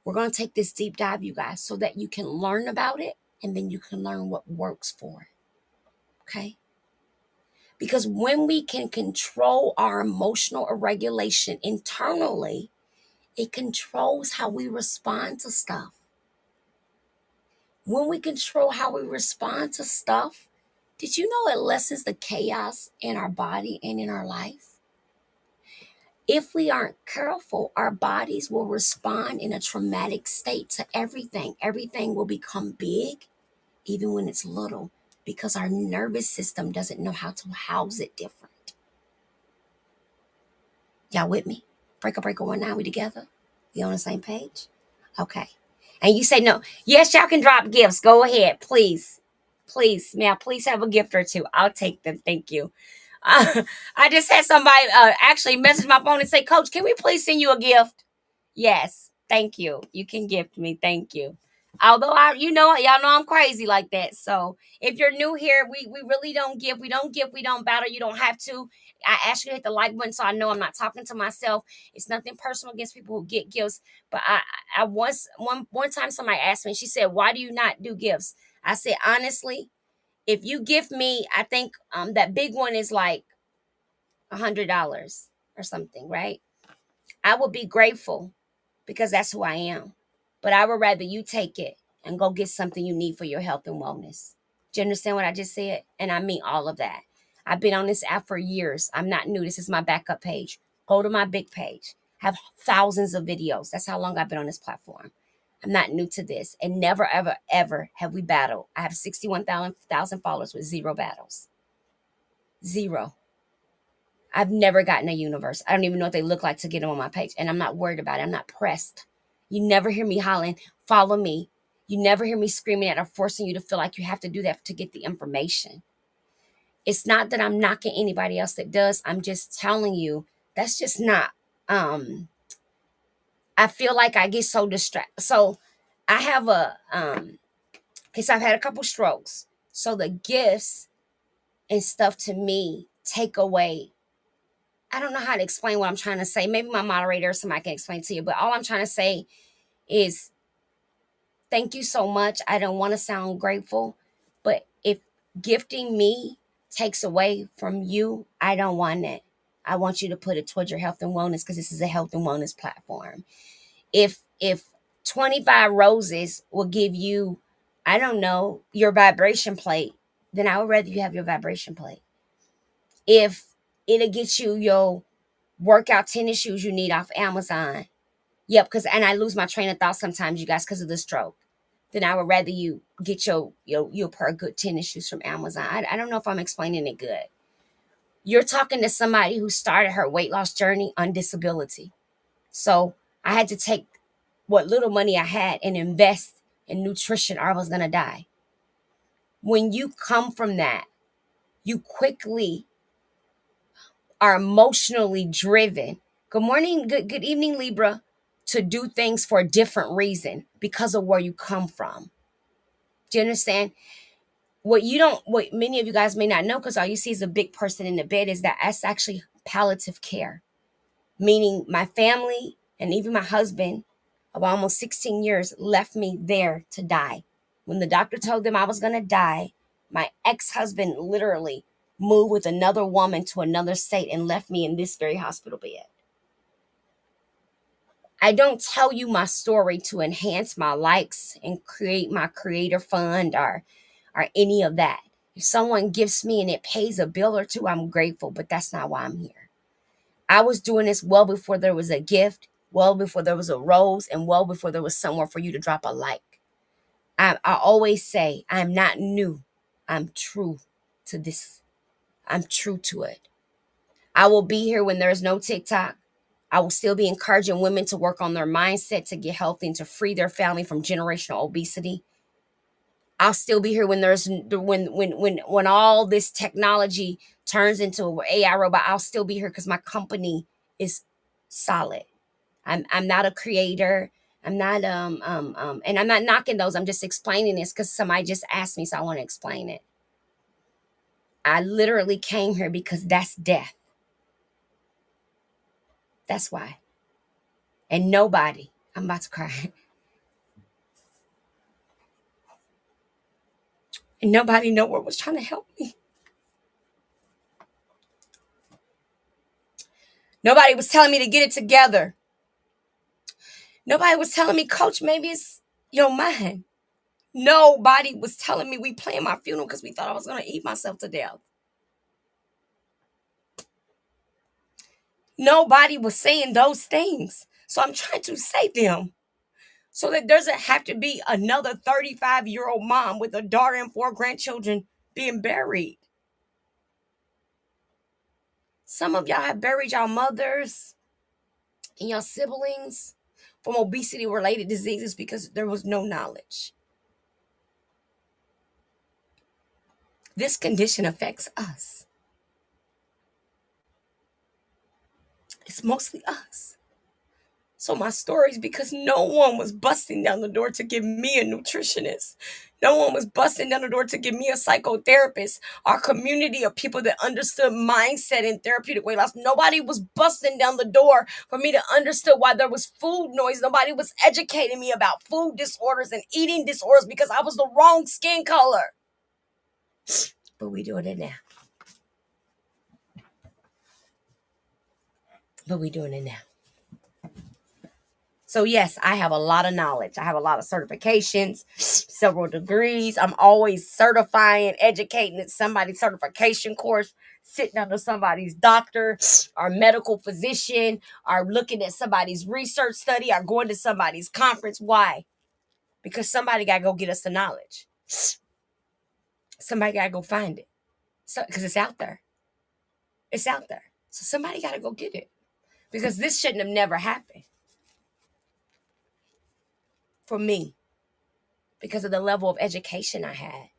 We're going to take this deep dive, you guys, so that you can learn about it and then you can learn what works for it. Okay? Because when we can control our emotional regulation internally, it controls how we respond to stuff. When we control how we respond to stuff, did you know it lessens the chaos in our body and in our life? If we aren't careful, our bodies will respond in a traumatic state to everything. Everything will become big, even when it's little, because our nervous system doesn't know how to house it different. Y'all with me? Breaker 19, we together? We on the same page? Okay. And you say no. Yes, y'all can drop gifts. Go ahead, please. Please, may I please have a gift or two? I'll take them. Thank you. I just had somebody actually message my phone and say, Coach, can we please send you a gift? Yes. Thank you. You can gift me. Thank you. Although y'all know I'm crazy like that. So if you're new here, we really don't give. We don't give. We don't battle. You don't have to. I ask you to hit the like button so I know I'm not talking to myself. It's nothing personal against people who get gifts. But I once one time somebody asked me, she said, why do you not do gifts? I said, honestly, if you gift me, I think that big one is like $100 or something, right? I would be grateful because that's who I am. But I would rather you take it and go get something you need for your health and wellness. Do you understand what I just said? And I mean all of that. I've been on this app for years. I'm not new. This is my backup page. Go to my big page. Have thousands of videos. That's how long I've been on this platform. I'm not new to this. And never, ever, ever have we battled. I have 61,000 followers with 0 battles. 0. I've never gotten a universe. I don't even know what they look like to get them on my page. And I'm not worried about it. I'm not pressed. You never hear me hollering, follow me. You never hear me screaming at or forcing you to feel like you have to do that to get the information. It's not that I'm knocking anybody else that does. I'm just telling you that's just not. I feel like I get so distracted. So I have because I've had a couple strokes. So the gifts and stuff to me take away. I don't know how to explain what I'm trying to say. Maybe my moderator or somebody can explain to you. But all I'm trying to say is thank you so much. I don't want to sound grateful, but if gifting me takes away from you, I don't want it. I want you to put it towards your health and wellness because this is a health and wellness platform. If 25 roses will give you, I don't know, your vibration plate, then I would rather you have your vibration plate. If it'll get you your workout tennis shoes you need off Amazon, yep, because and I lose my train of thought sometimes, you guys, because of the stroke. Then I would rather you get your pair of good tennis shoes from Amazon. I don't know if I'm explaining it good. You're talking to somebody who started her weight loss journey on disability. So I had to take what little money I had and invest in nutrition or I was gonna die. When you come from that, you quickly are emotionally driven. Good morning, good evening, Libra, to do things for a different reason because of where you come from. Do you understand? What many of you guys may not know, because all you see is a big person in the bed, is that that's actually palliative care. Meaning my family and even my husband of almost 16 years left me there to die. When the doctor told them I was gonna die, my ex-husband literally moved with another woman to another state and left me in this very hospital bed. I don't tell you my story to enhance my likes and create my creator fund or any of that. If someone gives me and it pays a bill or two, I'm grateful, but that's not why I'm here. I was doing this well before there was a gift, well before there was a rose, and well before there was somewhere for you to drop a like. I always say, I'm not new. I'm true to this. I'm true to it. I will be here when there is no TikTok. I will still be encouraging women to work on their mindset to get healthy and to free their family from generational obesity. I'll still be here when there's when all this technology turns into an AI robot. I'll still be here because my company is solid. I'm not a creator. I'm not and I'm not knocking those. I'm just explaining this because somebody just asked me, so I want to explain it. I literally came here because that's death. That's why. And nobody, I'm about to cry. And nobody nowhere was trying to help me. Nobody was telling me to get it together. Nobody was telling me, Coach, maybe it's your mind. Nobody was telling me we planned my funeral because we thought I was going to eat myself to death. Nobody was saying those things. So I'm trying to say them so that there doesn't have to be another 35-year-old mom with a daughter and 4 grandchildren being buried. Some of y'all have buried y'all mothers and your siblings from obesity-related diseases because there was no knowledge. This condition affects us. It's mostly us. So my story is because no one was busting down the door to give me a nutritionist. No one was busting down the door to give me a psychotherapist. Our community of people that understood mindset and therapeutic weight loss. Nobody was busting down the door for me to understand why there was food noise. Nobody was educating me about food disorders and eating disorders because I was the wrong skin color. But we doing it now. But we doing it now. So yes, I have a lot of knowledge. I have a lot of certifications, several degrees. I'm always certifying, educating at somebody's certification course, sitting under somebody's doctor or medical physician, or looking at somebody's research study, or going to somebody's conference. Why? Because somebody got to go get us the knowledge. Somebody got to go find it. So, because it's out there. It's out there. So somebody got to go get it. Because this shouldn't have never happened. for me because of the level of education I had.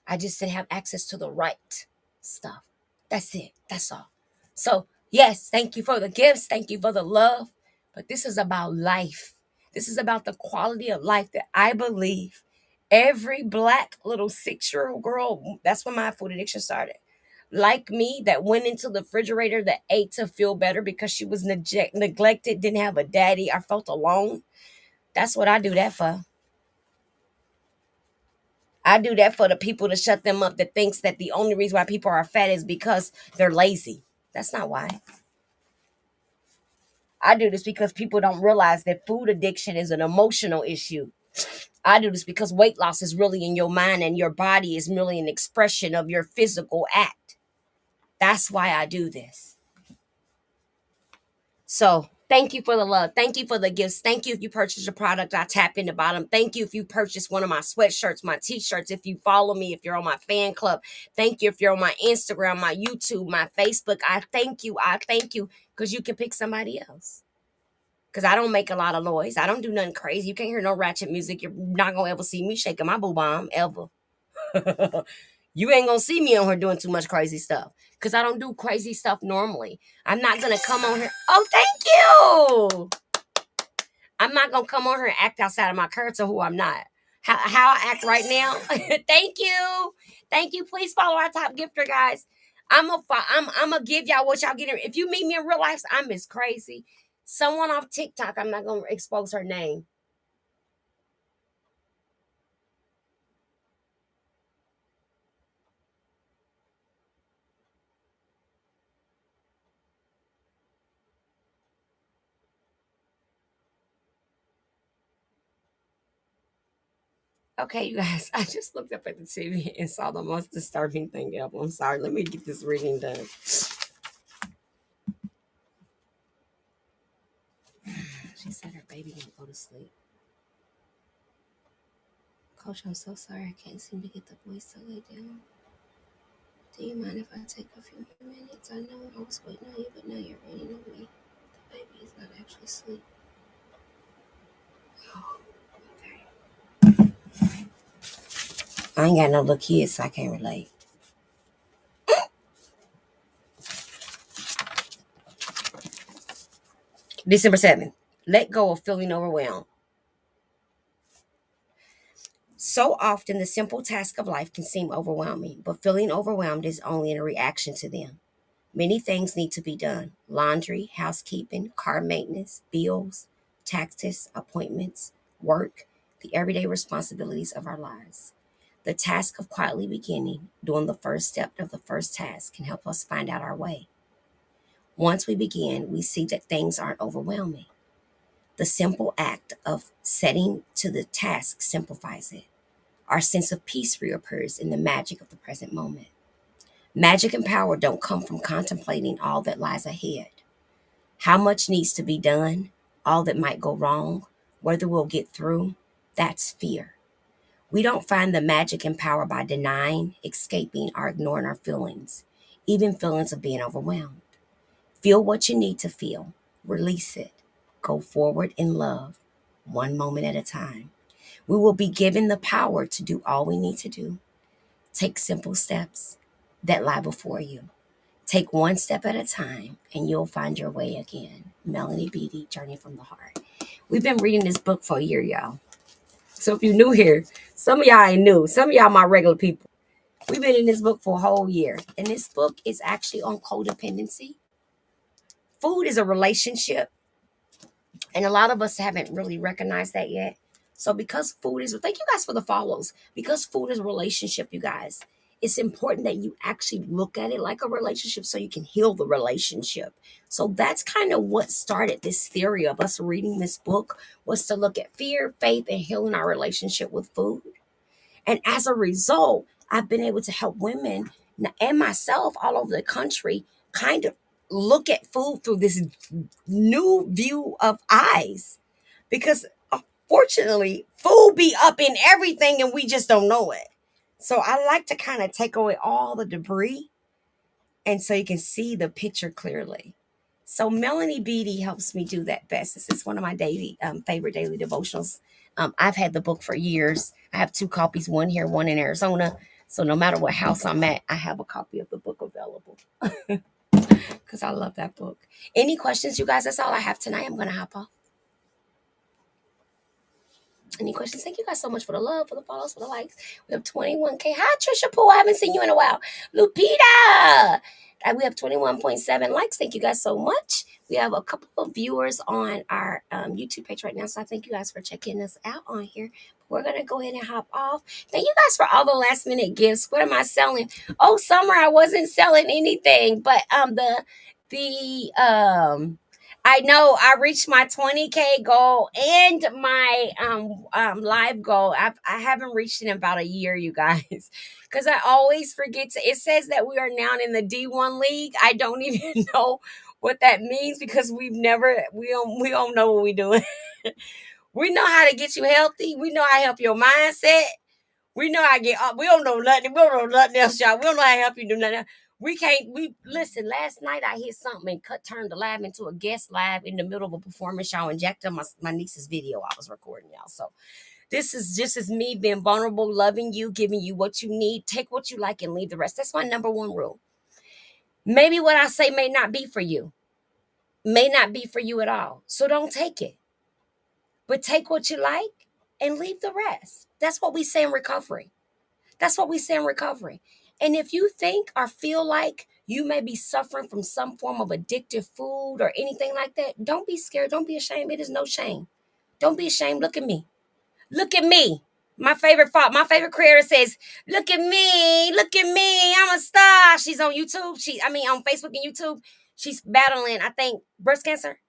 I just didn't have access to the right stuff. That's it. That's all. So, yes, thank you for the gifts. Thank you for the love. But this is about life. This is about the quality of life that I believe every black little 6-year-old girl, that's when my food addiction started. Like me, that went into the refrigerator, that ate to feel better because she was neglected, didn't have a daddy, I felt alone. That's what I do that for. I do that for the people to shut them up that thinks that the only reason why people are fat is because they're lazy. That's not why. I do this because people don't realize that food addiction is an emotional issue. I do this because weight loss is really in your mind and your body is merely an expression of your physical act. That's why I do this. So thank you for the love. Thank you for the gifts. Thank you if you purchase a product. I tap in the bottom. Thank you if you purchase one of my sweatshirts, my t-shirts, if you follow me, if you're on my fan club. Thank you if you're on my Instagram, my YouTube, my Facebook. I thank you. I thank you because you can pick somebody else. Because I don't make a lot of noise. I don't do nothing crazy. You can't hear no ratchet music. You're not going to ever see me shaking my boo bomb, ever. You ain't going to see me on here doing too much crazy stuff. Because I don't do crazy stuff normally. I'm not going to come on here. Oh, thank you. I'm not going to come on here and act outside of my character who I'm not. How I act right now. Thank you. Thank you. Please follow our top gifter, guys. I'm gonna give y'all what y'all getting. If you meet me in real life, I'm as crazy. Someone off TikTok, I'm not gonna expose her name. Okay, you guys, I just looked up at the TV and saw the most disturbing thing ever. I'm sorry. Let me get this reading done. She said her baby didn't go to sleep. Coach, I'm so sorry. I can't seem to get the voice to lay down. Do you mind if I take a few more minutes? I know I was waiting on you, but now you're waiting on me. The baby is not actually asleep. Oh, okay. I ain't got no little kids, so I can't relate. December 7th. Let go of feeling overwhelmed. So often, the simple task of life can seem overwhelming, but feeling overwhelmed is only a reaction to them. Many things need to be done: laundry, housekeeping, car maintenance, bills, taxes, appointments, work, the everyday responsibilities of our lives. The task of quietly beginning, doing the first step of the first task, can help us find out our way. Once we begin, we see that things aren't overwhelming. The simple act of setting to the task simplifies it. Our sense of peace reappears in the magic of the present moment. Magic and power don't come from contemplating all that lies ahead. How much needs to be done, all that might go wrong, whether we'll get through, that's fear. We don't find the magic and power by denying, escaping, or ignoring our feelings, even feelings of being overwhelmed. Feel what you need to feel, release it, go forward in love, one moment at a time. We will be given the power to do all we need to do. Take simple steps that lie before you. Take one step at a time and you'll find your way again. Melanie Beattie, Journey from the Heart. We've been reading this book for a year, y'all. So if you're new here, some of y'all ain't new. Some of y'all my regular people. We've been in this book for a whole year. And this book is actually on codependency. Food is a relationship. And a lot of us haven't really recognized that yet. So because food is, thank you guys for the follows. Because food is a relationship, you guys, it's important that you actually look at it like a relationship so you can heal the relationship. So that's kind of what started this theory of us reading this book, was to look at fear, faith, and healing our relationship with food. And as a result, I've been able to help women and myself all over the country kind of look at food through this new view of eyes. Because unfortunately, food be up in everything and we just don't know it. So I like to kind of take away all the debris and so you can see the picture clearly. So Melanie Beatty helps me do that best. This is one of my daily favorite daily devotionals. I've had the book for years. I have two copies, one here, one in Arizona. So no matter what house I'm at, I have a copy of the book available because I love that book. Any questions, you guys? That's all I have tonight. I'm going to hop off. Any questions? Thank you guys so much for the love, for the follows, for the likes. We have 21K. Hi, Trisha Poole. I haven't seen you in a while. Lupita. We have 21.7 likes. Thank you guys so much. We have a couple of viewers on our YouTube page right now. So I thank you guys for checking us out on here. We're going to go ahead and hop off. Thank you guys for all the last minute gifts. What am I selling? Oh, summer, I wasn't selling anything. But I know I reached my 20K goal and my live goal. I haven't reached it in about a year, you guys, because I always forget to. It says that we are now in the D1 league. I don't even know what that means because we don't know what we're doing. We know how to get you healthy. We know how to help your mindset. We know how to get up. We don't know nothing. We don't know nothing else, y'all. We don't know how to help you do nothing. We can't. We listen. Last night I hit something and turned the live into a guest live in the middle of a performance. Y'all injected my niece's video I was recording, y'all. So this is just as me being vulnerable, loving you, giving you what you need. Take what you like and leave the rest. That's my number one rule. Maybe what I say may not be for you, may not be for you at all. So don't take it. But take what you like and leave the rest. That's what we say in recovery. That's what we say in recovery. And if you think or feel like you may be suffering from some form of addictive food or anything like that, don't be scared. Don't be ashamed. It is no shame. Don't be ashamed. Look at me. Look at me. My favorite creator says, "Look at me. Look at me. I'm a star." She's on YouTube. On Facebook and YouTube. She's battling, I think, breast cancer.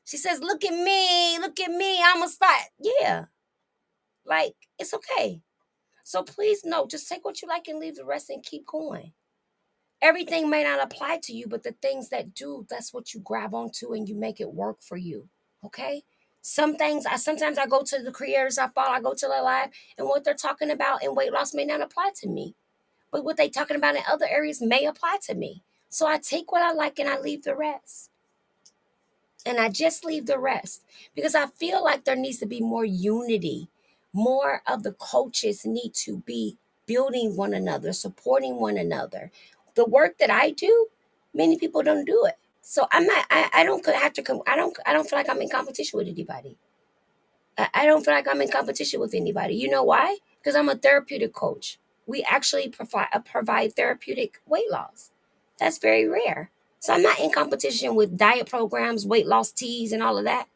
She says, "Look at me. Look at me. I'm a star." Yeah. Like, it's okay. So please no, just take what you like and leave the rest and keep going. Everything may not apply to you, but the things that do, that's what you grab onto and you make it work for you. Okay? Sometimes I go to the creators I follow, I go to their live, and what they're talking about in weight loss may not apply to me. But what they're talking about in other areas may apply to me. So I take what I like and I leave the rest. And I just leave the rest because I feel like there needs to be more unity. More of the coaches need to be building one another, supporting one another. The work that I do, many people don't do it. So I'm not. I don't have to. I don't feel like I'm in competition with anybody. I don't feel like I'm in competition with anybody. You know why? Because I'm a therapeutic coach. We actually provide therapeutic weight loss. That's very rare. So I'm not in competition with diet programs, weight loss teas, and all of that.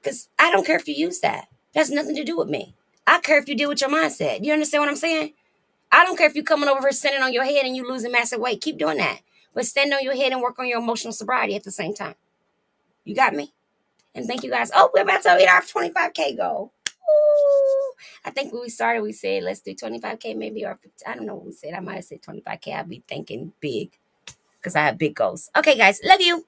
Because I don't care if you use that. That's nothing to do with me. I care if you deal with your mindset. You understand what I'm saying? I don't care if you're coming over here standing on your head and you losing massive weight. Keep doing that. But stand on your head and work on your emotional sobriety at the same time. You got me? And thank you guys. Oh, we're about to hit our 25K goal. Ooh. I think when we started, we said, let's do 25K maybe, or 50, I don't know what we said. I might have said 25K. I'll be thinking big because I have big goals. Okay, guys. Love you.